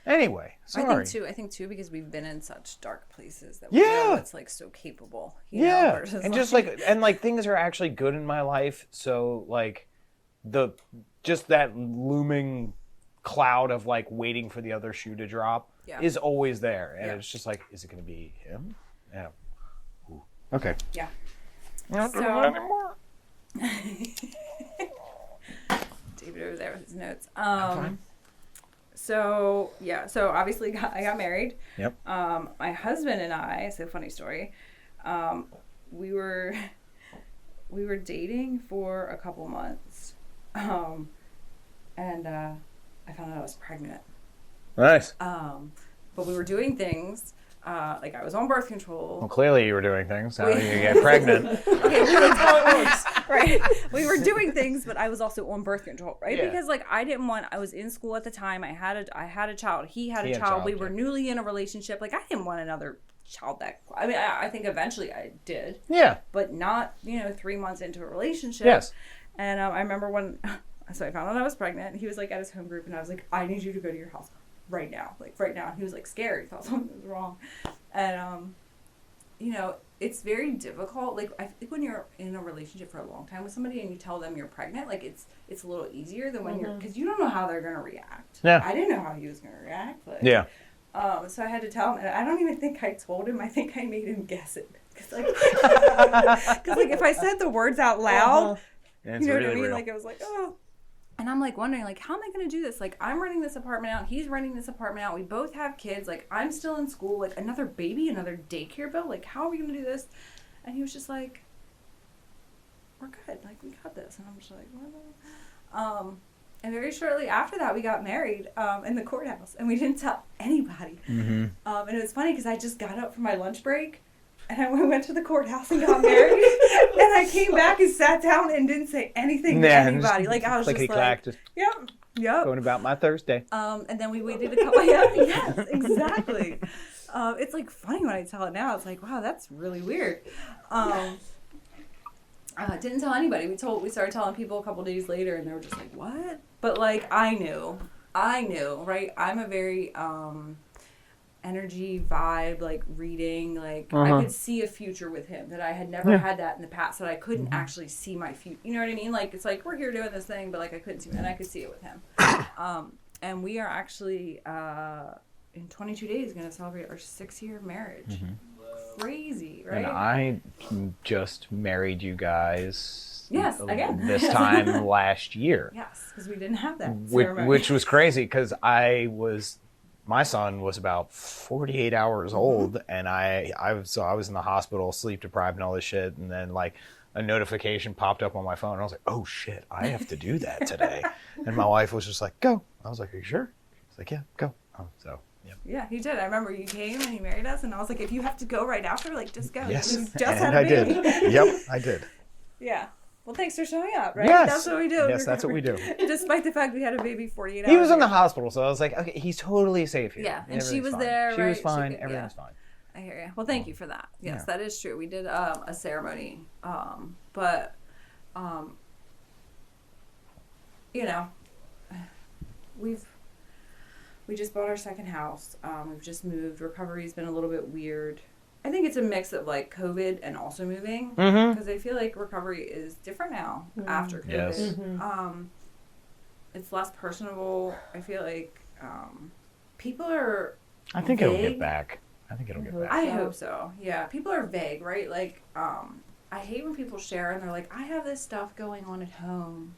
Anyway, sorry. I think too because we've been in such dark places that we know it's like so capable. You know, versus and just like things are actually good in my life, so like just that looming cloud of like waiting for the other shoe to drop is always there, and it's just like, is it going to be him? Yeah. Ooh. Okay. Yeah. I don't do that anymore. David over there with his notes. I'm fine. So obviously I got married. Yep. My husband and I, it's a funny story. We were dating for a couple months. And I found out I was pregnant. Nice. But we were doing things. Like I was on birth control. Well, clearly you were doing things. How did you get pregnant? Okay, that's how it works, right? We were doing things, but I was also on birth control, right? Yeah. Because like I was in school at the time. I had a child. He had a child. We were newly in a relationship. Like I didn't want another child I think eventually I did. Yeah. But not, 3 months into a relationship. Yes. And I remember so I found out I was pregnant. He was like at his home group, and I was like, I need you to go to your house right now. And he was like scared. He thought something was wrong. And, it's very difficult. Like I think when you're in a relationship for a long time with somebody and you tell them you're pregnant, like it's a little easier than when because you don't know how they're going to react. Yeah. I didn't know how he was going to react. But, yeah. So I had to tell him, and I don't even think I told him. I think I made him guess it. Because if I said the words out loud, you know what I mean? Real. Like, it was like, oh. And I'm, like, wondering, like, how am I going to do this? Like, I'm renting this apartment out. He's renting this apartment out. We both have kids. Like, I'm still in school. Like, another baby, another daycare bill. Like, how are we going to do this? And he was just like, we're good. Like, we got this. And I'm just like, what? And very shortly after that, we got married in the courthouse. And we didn't tell anybody. Mm-hmm. And it was funny because I just got up for my lunch break. And I went to the courthouse and got married. And I came back and sat down and didn't say anything to anybody. Like, I was just like, yep. Going about my Thursday. And then we waited a couple, yes, exactly. It's like funny when I tell it now. It's like, wow, that's really weird. Didn't tell anybody. We started telling people a couple days later, and they were just like, what? But like, I knew, right? I'm a very energy vibe, like reading, like I could see a future with him that I had never had that in the past, that I couldn't actually see my future. You know what I mean? Like, it's like, we're here doing this thing, but like I couldn't see it, and I could see it with him. And we are actually in 22 days going to celebrate our 6-year marriage. Crazy, right? And I just married you guys. Yes, again. This time last year. Yes, because we didn't have that ceremony. Which was crazy, because my son was about 48 hours old, and I was in the hospital, sleep deprived and all this shit, and then like a notification popped up on my phone, and I was like, oh shit, I have to do that today. And my wife was just like, go. I was like, are you sure? She's like, yeah, go. Oh, so yeah. Yeah, he did. I remember you came and he married us, and I was like, if you have to go right after, like, just go. Yes, You just and had a I baby. did. Yep, I did. Yeah. Well, thanks for showing up, right? Yes. That's what we do. Yes, that's what we do. Despite the fact we had a baby 48 hours He was in the ago. hospital, so I was like, okay, he's totally safe here. Yeah, and she Everything's was fine. there, She right? was She fine. could- Everything's yeah. fine. I hear you. Well, thank you for that. Yes, Yeah. that is true. We did a ceremony, but you know, we just bought our second house. We've just moved. Recovery's been a little bit weird. I think it's a mix of like COVID and also moving, because I feel like recovery is different now after COVID. Yes. It's less personable. I feel like people are. I think it'll get vague. back. I think it'll get back. I hope so. Yeah, people are vague, right? Like, I hate when people share and they're like, I have this stuff going on at home.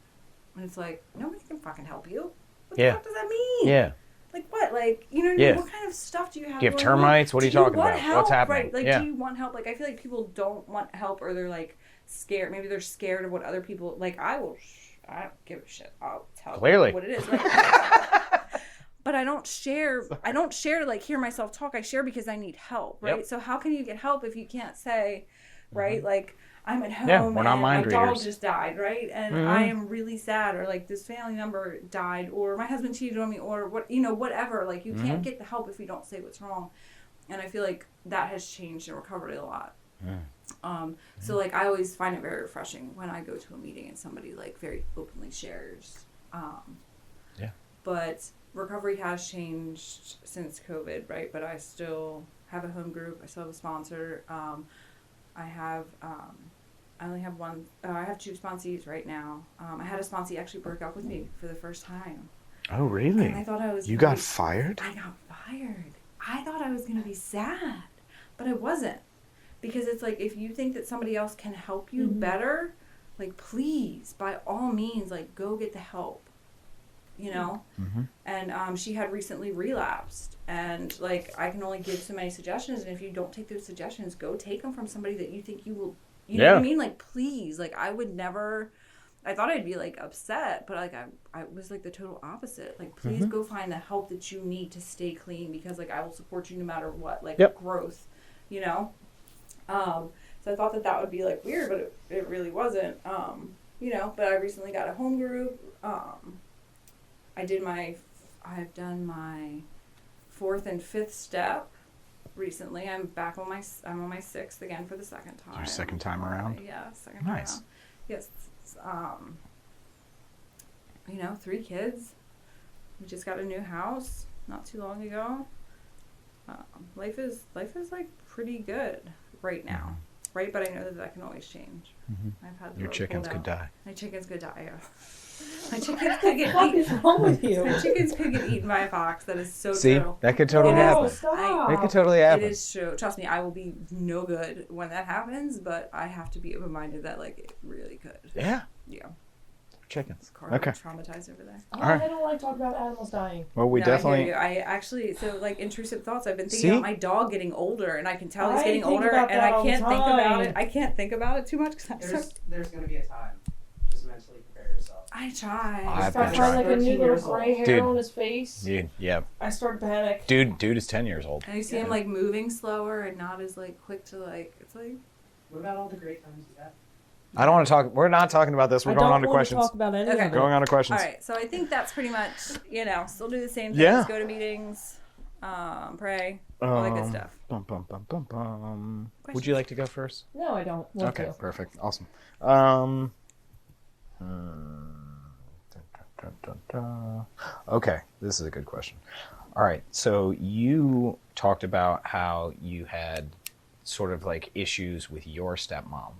And it's like, nobody can fucking help you. What the fuck does that mean? Yeah. Like what? Like, you know what I mean? What kind of stuff do you have? Do you have going on? termites? What are you talking want about? Help? What's happening? Right. Like, do you want help? Like, I feel like people don't want help, or they're like scared. Maybe they're scared of what other people, like, I don't give a shit. I'll tell Clearly. you what it is. Like, but I don't share to like hear myself talk. I share because I need help, right? Yep. So how can you get help if you can't say, right? Like, I'm at home we're not and mind my dog readers. just died, right? And I am really sad, or like this family member died, or my husband cheated on me, or what, whatever. Like, you can't get the help if you don't say what's wrong. And I feel like that has changed in recovery a lot. So like, I always find it very refreshing when I go to a meeting and somebody like very openly shares. But recovery has changed since COVID, right? But I still have a home group. I still have a sponsor. I only have one. I have 2 sponsees right now. I had a sponsee actually break up with me for the first time. Oh, really? And I thought I was. You got fired? I got fired. I thought I was going to be sad, but I wasn't. Because it's like, if you think that somebody else can help you better, like, please, by all means, like, go get the help. And she had recently relapsed, and like, I can only give so many suggestions, and if you don't take those suggestions, go take them from somebody that you think you will, know what I mean? Like, please, like, I would never, I thought I'd be like upset, but like, I was like the total opposite. Like, please go find the help that you need to stay clean, because like, I will support you no matter what, like growth, So I thought that would be like weird, but it really wasn't, but I recently got a home group. I've done my 4th and 5th step recently. I'm on my 6th again for the second time. Your second time around? Yeah, second time around. Yes. 3 kids. We just got a new house not too long ago. Life is like pretty good right now, right? But I know that can always change. I've had your chickens could die. My chickens could die. Yeah. My chickens could get What is wrong with you? My chickens could get eaten by a fox. That is so See, true. that could totally happen. Stop. It could totally happen. It is true. Trust me, I will be no good when that happens, but I have to be open-minded that like it really could. Yeah. Yeah. Chickens. Carl, Okay. Traumatized over there. Oh, Alright. I don't like talking about animals dying. Well, we No, definitely. I actually, so like intrusive thoughts. I've been thinking about my dog getting older, and I can tell he's I getting think older, about and that I all the can't think about it. time. I can't think about it too much because There's going to be a time. Just mentally prepare yourself. I try. I've Start been trying trying. like a new 13 little years old. gray hair Dude. on his face. Dude, yeah. I start to panic. Dude is 10 years old. And you see him like moving slower and not as like quick to like. It's like. What about all the great times you had? I don't want to talk. We're not talking about this. We're I going don't on to want questions. to talk about any Okay. of it. Going on to questions. All right, so I think that's pretty much, still do the same things. Yeah. Go to meetings, pray. All that good stuff. Would you like to go first? No, I don't. Okay, perfect. Awesome. Okay, this is a good question. All right, so you talked about how you had sort of like issues with your stepmom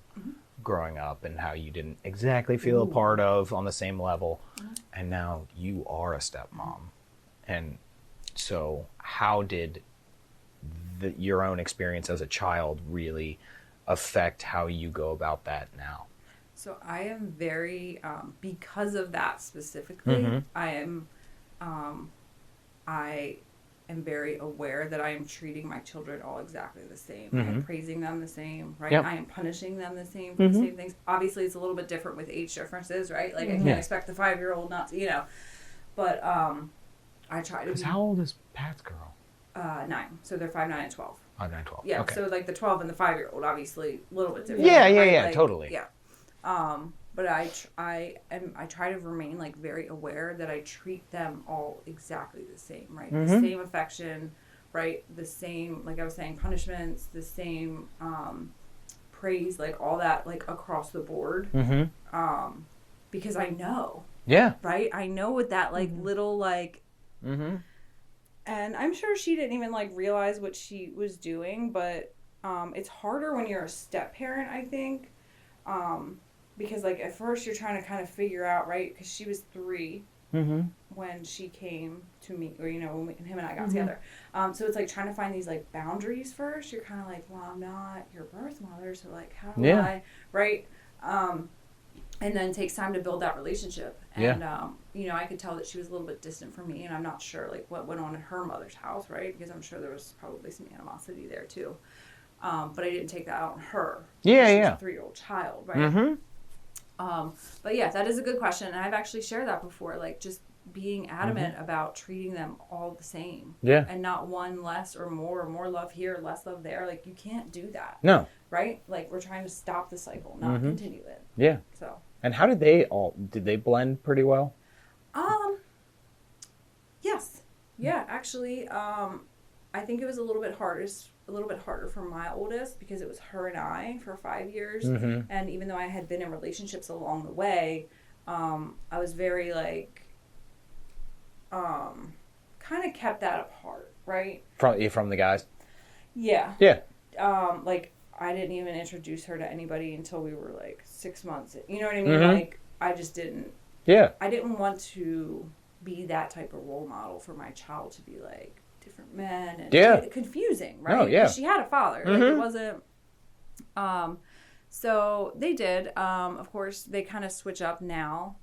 growing up and how you didn't exactly feel a part of on the same level, and now you are a stepmom. And so how did your own experience as a child really affect how you go about that now? So I am very, because of that specifically, I am very aware that I am treating my children all exactly the same. I am praising them the same, right? I am punishing them the same for the same things. Obviously, it's a little bit different with age differences, right? Like, I can't expect the 5-year-old not to, but I try to. Because how old is Pat's girl? 9. So they're 5, 9, and 12. 5, 9, 12. Yeah, okay. so like the 12 and the 5-year-old, obviously, a little bit different. Yeah, right? Like, totally. Yeah. But I try to remain like very aware that I treat them all exactly the same, right? The same affection, right? The same, like I was saying, punishments, the same praise, like all that, like across the board. Because I know. Yeah. Right? I know what that like little like. And I'm sure she didn't even like realize what she was doing, but it's harder when you're a step parent, I think. Because like at first you're trying to kind of figure out, right? Because she was 3 when she came to me, or when him and I got together. So it's like trying to find these like boundaries first. You're kind of like, well, I'm not your birth mother, so like how do I, right? And then it takes time to build that relationship. And I could tell that she was a little bit distant from me, and I'm not sure like what went on in her mother's house, right? Because I'm sure there was probably some animosity there too. But I didn't take that out on her. Yeah, she was a 3-year-old child, right? But yeah, that is a good question, and I've actually shared that before, like just being adamant about treating them all the same. Yeah. And not one less or more love here, less love there. Like you can't do that. No. Right? Like we're trying to stop the cycle, not continue it. Yeah. So. And how did they blend pretty well? Yes. Yeah, actually, I think it was a little bit harder for my oldest because it was her and I for 5 years. And even though I had been in relationships along the way, I was very like, kind of kept that apart, right? From the guys? Yeah. Yeah. Like I didn't even introduce her to anybody until we were like 6 months. You know what I mean? Like I just didn't. Yeah. I didn't want to be that type of role model for my child to be like different men and confusing, right? Oh, yeah. She had a father. Like it wasn't. So they did. Of course, they kind of switch up now.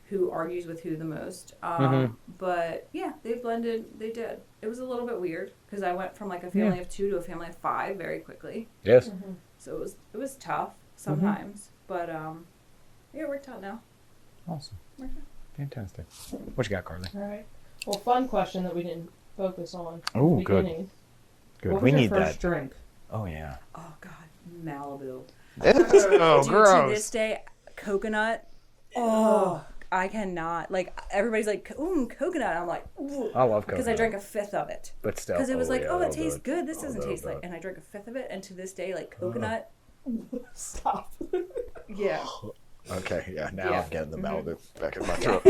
Who argues with who the most? But yeah, they blended. They did. It was a little bit weird because I went from like a family of 2 to a family of 5 very quickly. Yes. So it was tough sometimes, but it worked out now. Awesome. Fantastic. What you got, Carly? All right. Well, fun question that we didn't focus on. Oh, good. Good. What was we your need first that. Drink? Oh yeah. Oh God, Malibu. Oh, gross. To this day, coconut. Oh, I cannot. Like everybody's like, ooh, coconut. I'm like, ooh. I love coconut because I drank a fifth of it. But still, because it was like, it tastes good. This doesn't taste like. And I drank a fifth of it, and to this day, like coconut. Stop. Yeah. Okay. Yeah. Now I'm getting the Malibu back in my throat.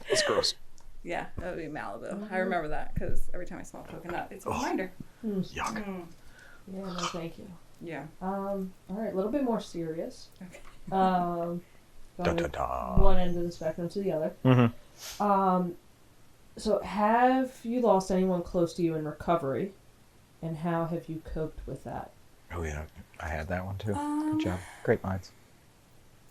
It's gross. Yeah, that would be Malibu. I remember that because every time I smell coconut, it's a reminder. Yuck. Yeah, no, thank you. Yeah. All right, a little bit more serious. Okay. One end of the spectrum to the other. So have you lost anyone close to you in recovery, and how have you coped with that? Oh yeah, I had that one too. Good job. Great minds.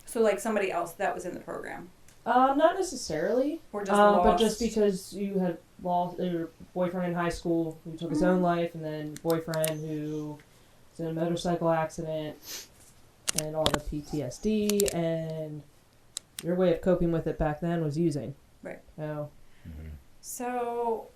So like somebody else that was in the program. Not necessarily. Or just lost. But just because you had lost your boyfriend in high school who took his own life, and then boyfriend who was in a motorcycle accident, and all the PTSD, and your way of coping with it back then was using. Right. Oh. So,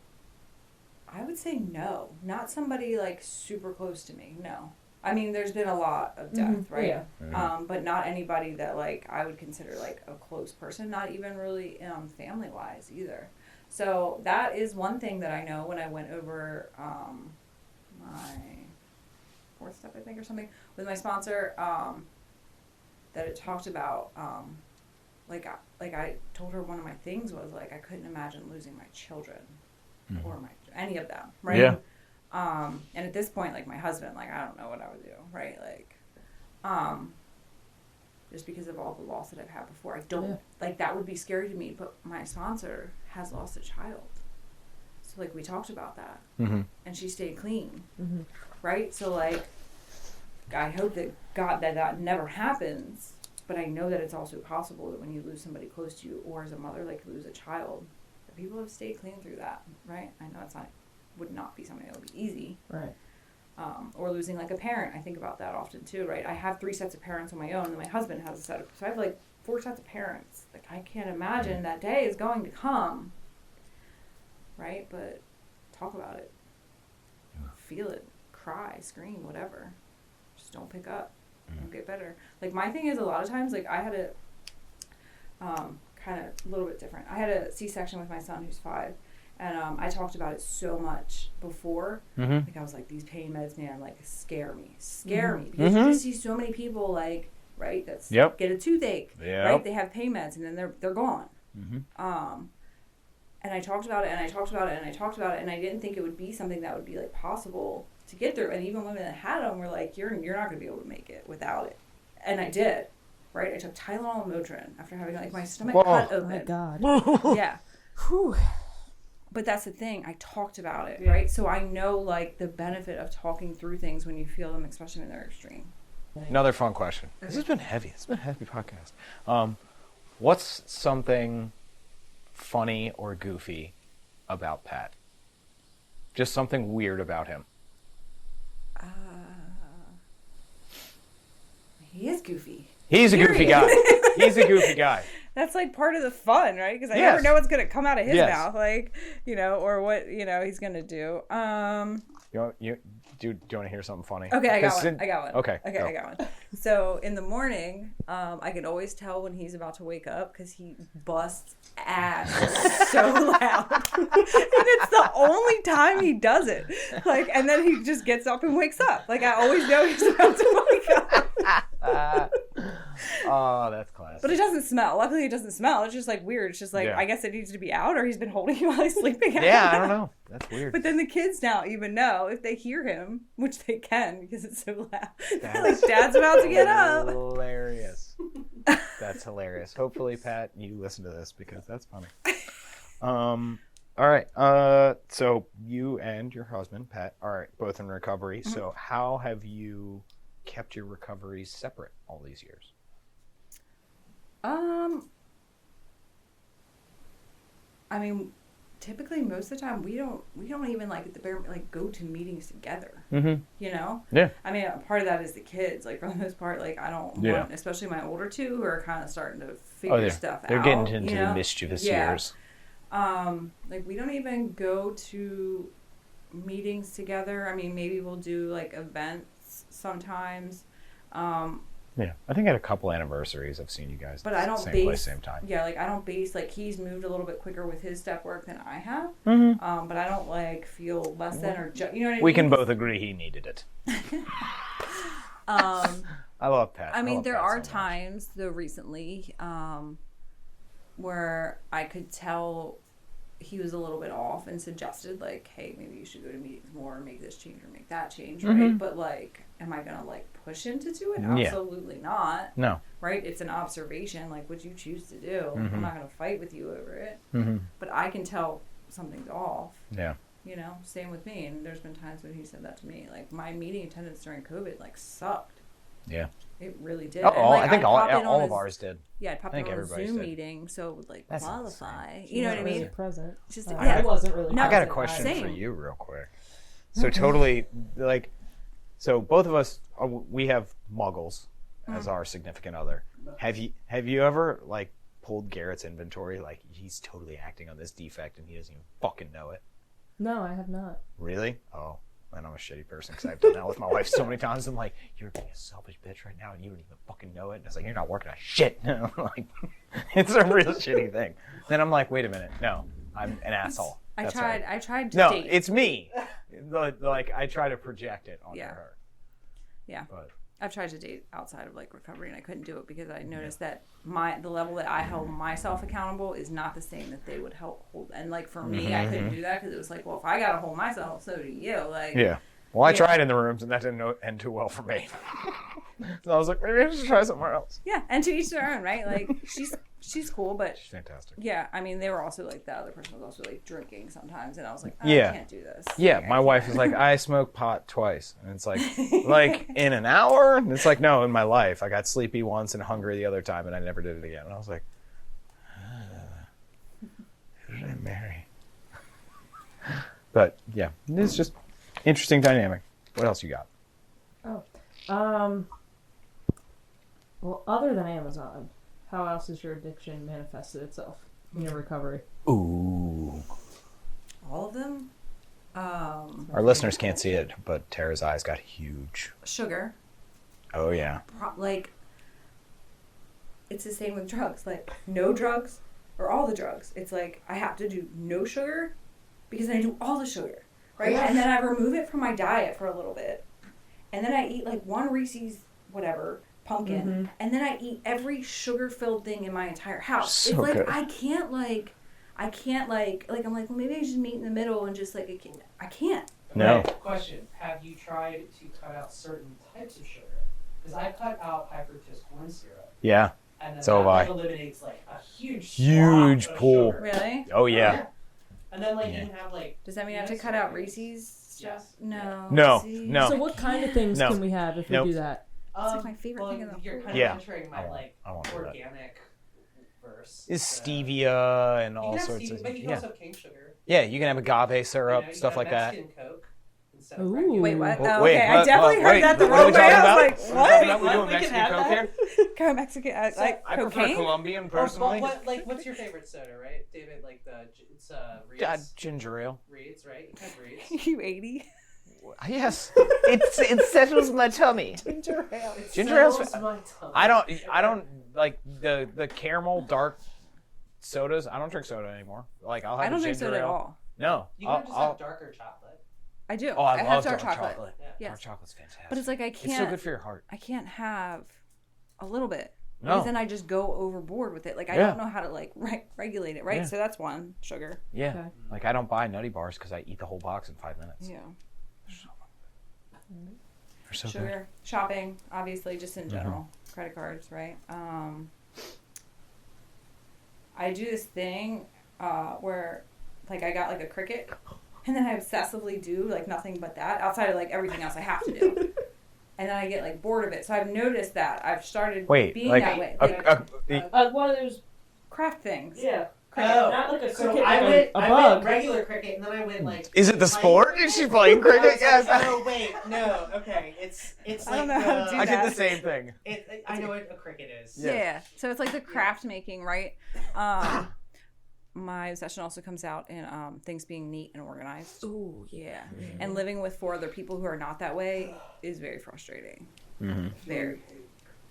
I would say no. Not somebody like super close to me. No. I mean, there's been a lot of death, right? Yeah. But not anybody that like I would consider like a close person. Not even really family wise either. So that is one thing that I know when I went over my 4th step, I think, or something, with my sponsor, that it talked about, like I told her one of my things was, like, I couldn't imagine losing my children or any of them, right? Yeah. And at this point, like, my husband, like, I don't know what I would do, right? Like, just because of all the loss that I've had before, I don't, like, that would be scary to me, but my sponsor has lost a child. So, like, we talked about that. And she stayed clean, right? So, like, I hope that God, that never happens, but I know that it's also possible that when you lose somebody close to you, or as a mother, like, lose a child, that people have stayed clean through that, right? I know would not be something that would be easy. Right. Or losing, like, a parent. I think about that often too, right? I have 3 sets of parents on my own, and my husband has a set of, so I have, like, 4 sets of parents. Like, I can't imagine that day is going to come, right? But talk about it. Feel it. Cry, scream, whatever. Just don't pick up. Don't get better. Like, my thing is, a lot of times, like, I had a kind of a little bit different. I had a C-section with my son who's 5. And I talked about it so much before. Like, I was like, these pain meds, man, like, scare me. Because you just see so many people, like, right, that's get a toothache, right? They have pain meds, and then they're gone. And I talked about it, and I talked about it, and I talked about it, and I didn't think it would be something that would be, like, possible to get through. And even women that had them were like, you're not going to be able to make it without it. And I did, right? I took Tylenol and Motrin after having, like, my stomach cut open. Oh, my God. Yeah. Whew. But that's the thing. I talked about it, right? So I know, like, the benefit of talking through things when you feel them, especially when they're extreme. Another fun question. This has been heavy. It's been a heavy podcast. What's something funny or goofy about Pat? Just something weird about him. He is goofy. He's a goofy guy. He's a goofy guy. That's, like, part of the fun, right? Because I never know what's going to come out of his mouth, like, you know, or what, you know, he's going to do. Do you want to hear something funny? Okay, I got one. Okay, I got one. So in the morning, I can always tell when he's about to wake up because he busts ass so loud. And it's the only time he does it. Like, and then he just gets up and wakes up. Like, I always know he's about to wake up. Oh, that's classic. But it doesn't smell. Luckily, it doesn't smell. It's just, like, weird. It's just like, I guess it needs to be out, or he's been holding you while he's sleeping. I don't know. That's weird. But then the kids now even know if they hear him, which they can because it's so loud. Like, Dad's about to get up. Hilarious. That's hilarious. Hopefully, Pat, you listen to this because that's funny. All right. So you and your husband, Pat, are both in recovery. So how have you kept your recoveries separate all these years? I mean, typically most of the time we don't even, like, at the bare, like, go to meetings together. You know? Yeah. I mean, part of that is the kids. Like, for the most part, like, I don't want, especially my older two who are kind of starting to figure stuff out. They're getting into the mischievous years. Like, we don't even go to meetings together. I mean, maybe we'll do, like, events sometimes. Yeah, I think at a couple anniversaries I've seen you guys. But I don't same base, place, same time. Yeah, like, I don't base, like, he's moved a little bit quicker with his step work than I have. But I don't, like, feel less than or you know what I mean? We can both agree he needed it. I love Pat. I mean, there are times, though, recently, where I could tell he was a little bit off and suggested, like, hey, maybe you should go to meetings more or make this change or make that change, right? But, like, am I gonna, like, push him to do it? Absolutely not. No. Right? It's an observation, like, what you choose to do. I'm not gonna fight with you over it. But I can tell something's off. Yeah. You know, same with me. And there's been times when he said that to me. Like, my meeting attendance during COVID, like, sucked. Yeah. It really did. Oh, like, I think all of ours did. Yeah, I'd pop in on a Zoom meeting, so it would, like, That's qualify. insane. You know what I mean? Really present. Just, I wasn't really. I got a question for you real quick. So totally, like, so both of us, we have muggles as our significant other. Have you ever, like, pulled Garrett's inventory? Like, he's totally acting on this defect and he doesn't even fucking know it. No, I have not. Really? Oh. And I'm a shitty person because I've done that with my wife so many times. I'm like, you're being a selfish bitch right now and you don't even fucking know it. And it's like, you're not working on shit. Like, it's a real shitty thing. Then I'm like, wait a minute. No, I'm an asshole. That's right. I tried to No, date. it's me. Like I try to project it onto her. Yeah. But I've tried to date outside of like recovery, and I couldn't do it because I noticed that the level that I held myself accountable is not the same that they would hold. And like for me, I couldn't do that because it was like, well, if I gotta hold myself, so do you. Like, yeah. Well, I tried in the rooms, and that didn't end too well for me. So I was like, maybe I should try somewhere else. Yeah, and to each their own, right? Like she's cool, but She's fantastic. yeah, I mean, they were also like the other person was also like drinking sometimes, and I was like, I can't do this. Yeah, like, my wife is like, I smoke pot twice, and it's like, like in an hour, and it's like, no, in my life, I got sleepy once and hungry the other time, and I never did it again. And I was like, who did I marry? But yeah, it's just interesting dynamic. What else you got? Well, other than Amazon, how else has your addiction manifested itself in your recovery? Ooh. all of them. Our listeners can't see it, but Tara's eyes got huge. Sugar. Oh, yeah. Like, it's the same with drugs. Like, no drugs or all the drugs. It's like, I have to do no sugar because then I do all the sugar, right? And then I remove it from my diet for a little bit. And then I eat, like, one Reese's whatever, pumpkin. And then I eat every sugar-filled thing in my entire house. So it's like, good. I can't, I'm like, well, maybe I should meet in the middle and just, like, I can't. No. Okay, question. Have you tried to cut out certain types of sugar? Because I cut out high fructose corn syrup. Yeah. And then So have I. that eliminates like a huge swath of pool. sugar. Really? Oh, yeah. And then like Yeah. you can have like. Does that mean I have to cut out Reese's stuff? Yes. No. No, See? no. So what kind of things No. can we have if Nope. we do that? It's like my favorite thing in the You're whole kind Yeah. of entering my like I won't do that. organic verse. Is So- stevia and You all can have sorts stevia, of but you can yeah. also have cane sugar. Yeah, you can have agave syrup, You know, you stuff can like have that. Mexican Coke instead of Ooh. regular. Wait, what? Well, Oh, wait, okay, I what- definitely what- heard wait, that the what are wrong we way. talking I about? was like, What are we what? talking about? We're doing We can Mexican have Coke that. here? Kind of Mexican, like I prefer cocaine? Colombian But personally. what's your favorite soda, right, David? Like it's Reed's. Ginger ale. Reed's, right? You have Reed's. You 80? Yes, it settles my tummy. Ginger ale. Ginger ale's Settles my tongue. I don't like the caramel dark sodas. I don't drink soda anymore. Like I'll have I don't a drink ginger soda at ale. all. No, You can just have darker chocolate. I do. Oh, I have love dark dark chocolate. chocolate. Yeah. Yes. Dark chocolate's fantastic. But it's like I It's so can't. good for your heart. I can't have a little bit. No. Because then I just go overboard with it. Like I Yeah. don't know how to like regulate it, right? Yeah. So that's one, sugar. Yeah. Okay. Like I don't buy Nutty Bars because I eat the whole box in 5 minutes. Yeah. They're so Sugar, good. shopping, obviously, just in general, credit cards, right? I do this thing where, like, I got like a Cricut, and then I obsessively do like nothing but that outside of like everything else I have to do, and then I get like bored of it. So I've noticed that I've started being like that way. One of those. Craft things. Yeah. Oh, Not like a so cricket, I like went a bug. regular cricket, and then I went like. Is it the sport? Is she playing cricket? Yes. Oh wait, no. Okay, it's I don't like know how to do I that. did the same thing. I know what a cricket is. Yeah. So it's like the craft making, right? My obsession also comes out in things being neat and organized. Ooh, yeah. And living with 4 other people who are not that way is very frustrating. Very,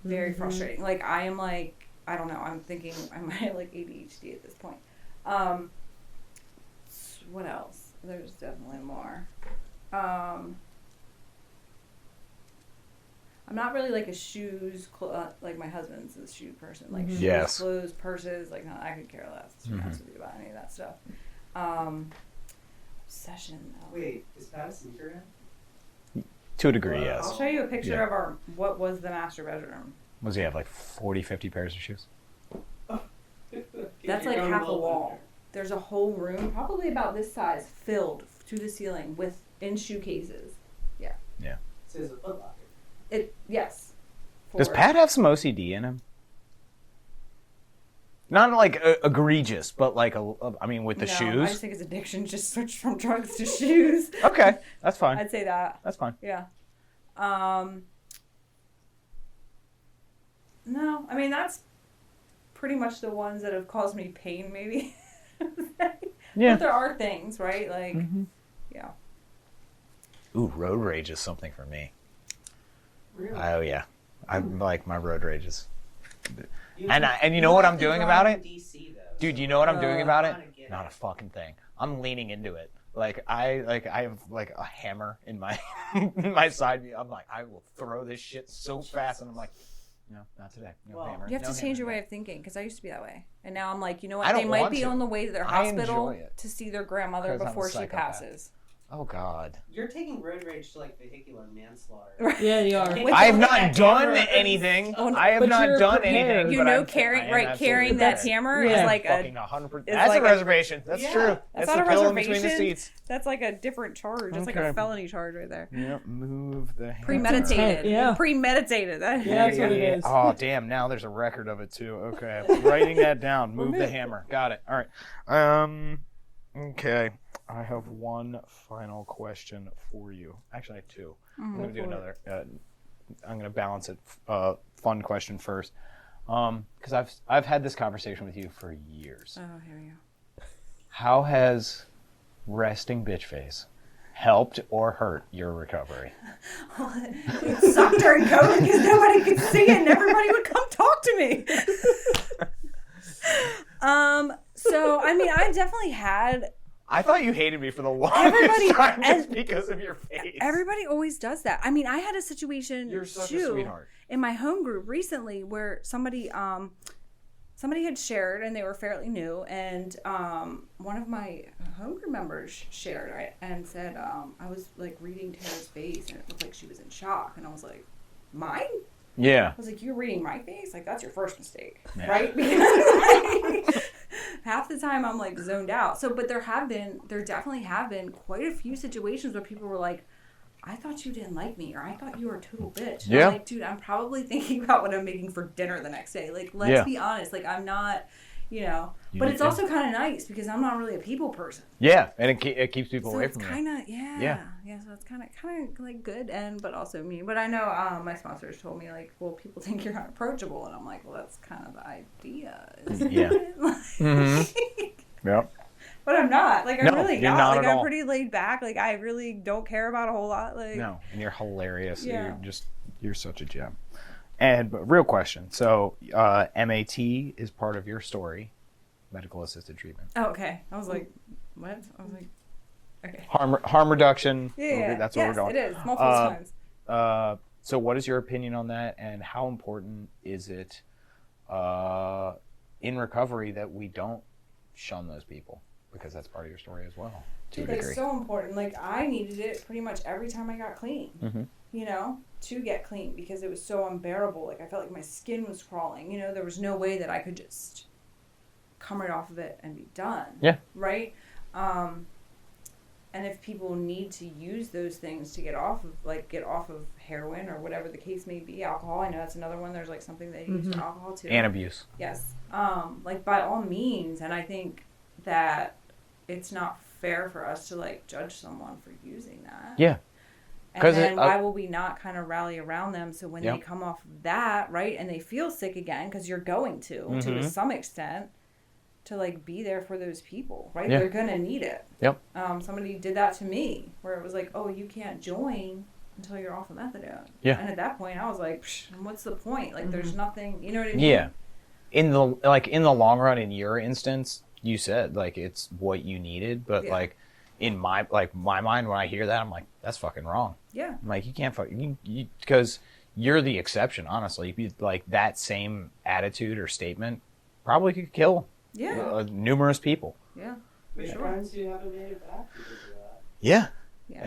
very frustrating. Like I am like, I don't know. I'm thinking I might have like ADHD at this point. What else? There's definitely more. I'm not really like a shoes, like my husband's a shoe person. Like shoes, Yes. clothes, purses. Like no, I could care less to be honest with you about any of that stuff. Obsession though. Wait, is that a sneaker? To a degree, I'll yes. show you a picture Yeah. of what was the master bedroom. Was he have like 40, 50 pairs of shoes? That's like half a wall. There's a whole room, probably about this size, filled to the ceiling in shoe cases. Yeah. Yeah. So it's a Foot Locker. Yes. Does Pat have some OCD in him? Not like egregious, but like I mean, with the No, I shoes. just think his addiction just switched from drugs to shoes. Okay, that's fine. I'd say that. That's fine. Yeah. No, I mean that's pretty much the ones that have caused me pain, maybe. Yeah. But there are things, right? Like, yeah. Ooh, road rage is something for me. Really? Oh yeah, I like my road rages. You And have you know what have I'm to doing drive about in it? DC, though, Dude, so you know what I'm doing about it? I kinda get Not a fucking thing. I'm leaning into it. Like I have like a hammer in my in my side view. I'm like, I will throw this shit so fast, and I'm like, no, not today. No hammer. You have no to change hammer, your way no. of thinking, because I used to be that way, and now I'm like, you know I what? They don't might want be to. on the way to their I hospital enjoy it. to see their grandmother 'Cause I'm a before she psychopath. passes. Oh God. You're taking road rage to like vehicular manslaughter. Yeah, you are. With I have the- not done camera. anything. Oh, no. I have But not you're done prepared. anything. You but know, I'm, carrying I am right, absolutely carrying that prepared. hammer Yeah. is like Fucking a 100%. is That's like a a- reservation. That's Yeah. true. That's That's not the a pillow in between the reservation. seats. that's like a different charge. That's like a Okay. felony charge right there. Yep. Move the hammer. Premeditated. Yeah. Premeditated. Yeah, that's what it is. Oh damn! Now there's a record of it too. Okay, I'm writing that down. Move the hammer. Got it. All right. Okay. I have one final question for you. Actually, I have two. I'm gonna do another. I'm gonna balance it. Fun question first, because I've had this conversation with you for years. Oh, here we go. How has resting bitch face helped or hurt your recovery? It sucked during COVID because nobody could see it and everybody would come talk to me. So I mean, I definitely had. I thought you hated me for the longest Everybody- time just and- because of your face. Everybody always does that. I mean, I had a situation You're such a too sweetheart. in my home group recently where somebody had shared, and they were fairly new, and one of my home group members shared, right, and said I was like reading Tara's face and it looked like she was in shock, and I was like, mine? Yeah. I was like, you're reading my face? Like, that's your first mistake, Yeah. right? Because like, half the time I'm like zoned out. So, but there definitely have been quite a few situations where people were like, I thought you didn't like me, or I thought you were a total bitch. And Yeah. I'm like, dude, I'm probably thinking about what I'm making for dinner the next day. Like, let's Yeah. be honest. Like, I'm not, you know. You But need it's to- also kind of nice because I'm not really a people person. Yeah, and it keeps people So away it's from you. kind of yeah. So it's kind of like good and but also mean. But I know my sponsors told me like, well, people think you're unapproachable, and I'm like, well, that's kind of the idea. Isn't Yeah. it? Like, Mhm. Yep. But I'm not. Like I'm No, really you're not. not Like at I'm all. pretty laid back. Like I really don't care about a whole lot. Like No, and you're hilarious. Yeah. You're such a gem. And but real question. So MAT is part of your story, medical assisted treatment. Oh, okay. I was like, what? I was like, okay. Harm reduction. Yeah. That's what yes, we're going. it is multiple times. So what is your opinion on that, and how important is it in recovery that we don't shun those people? Because that's part of your story as well, to Dude, a like degree. so important. Like I needed it pretty much every time I got clean. Mhm. You know, to get clean because it was so unbearable. Like I felt like my skin was crawling. You know, there was no way that I could just come right off of it and be done. Yeah. Right. And if people need to use those things to get off of heroin or whatever the case may be, alcohol. I know that's another one. There's like something they use for alcohol too. And abuse. Yes. Like by all means, and I think that it's not fair for us to like judge someone for using that. Yeah. And 'Cause then it- why will we not kind of rally around them so when Yep. they come off of that, right, and they feel sick again, because you're going to some extent, to like be there for those people, right? Yeah. They're gonna need it. Yep. Somebody did that to me, where it was like, oh, you can't join until you're off of methadone. Yeah. And at that point, I was like, what's the point? Like, there's nothing, you know what I mean? Yeah. In the long run, in your instance, you said like it's what you needed, but Yeah. like in my mind when I hear that, I'm like, that's fucking wrong. Yeah. I'm like, you can't you because you're the exception. Honestly, like that same attitude or statement probably could kill numerous people. Yeah. We have Sure. friends who haven't made it back because of that. Yeah. Yeah.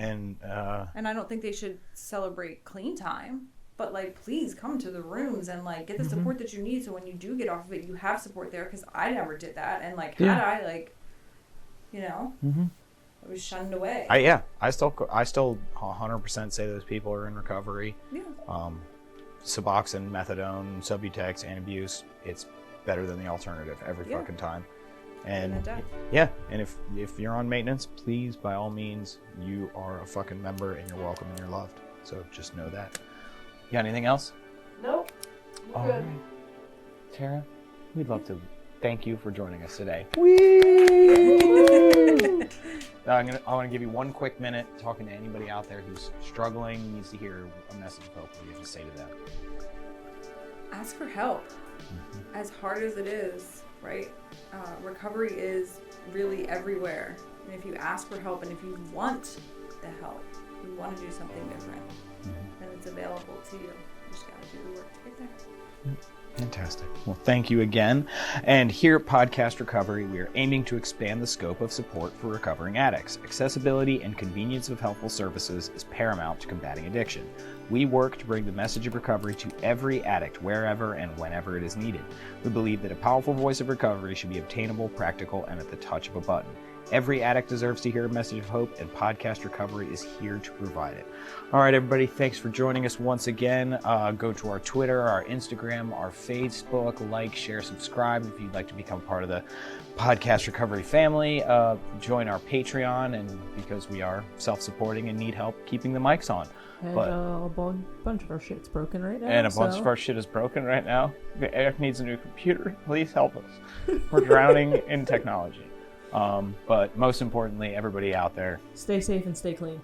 And I don't think they should celebrate clean time, but like, please come to the rooms and like get the support that you need. So when you do get off of it, you have support there. Because I never did that, and like, had I like, you know, I was shunned away. I still 100% say those people are in recovery. Yeah. Suboxone, methadone, Subutex, and abuse. It's better than the alternative every fucking time. And Without a doubt. yeah, and if you're on maintenance, please, by all means, you are a fucking member and you're welcome and you're loved. So just know that. You got anything else? Nope. All Good. right. Tara, we'd love to thank you for joining us today. I want to give you 1 quick minute talking to anybody out there who's struggling, needs to hear a message of hope. What do you have to say to them? Ask for help. As hard as it is, right? Recovery is really everywhere. And if you ask for help and if you want the help, you want to do something different, then it's available to you. You just got to do the work to get there. Fantastic. Well, thank you again. And here at Podcast Recovery, we are aiming to expand the scope of support for recovering addicts. Accessibility and convenience of helpful services is paramount to combating addiction. We work to bring the message of recovery to every addict wherever and whenever it is needed. We believe that a powerful voice of recovery should be obtainable, practical, and at the touch of a button. Every addict deserves to hear a message of hope, and Podcast Recovery is here to provide it. All right, everybody, thanks for joining us once again. Go to our Twitter, our Instagram, our Facebook, like, share, subscribe if you'd like to become part of the Podcast Recovery family. Join our Patreon, and because we are self-supporting and need help keeping the mics on. And a bunch of our shit's broken right now. And a bunch of our shit is broken right now. Eric needs a new computer. Please help us. We're drowning in technology. But most importantly, everybody out there, stay safe and stay clean.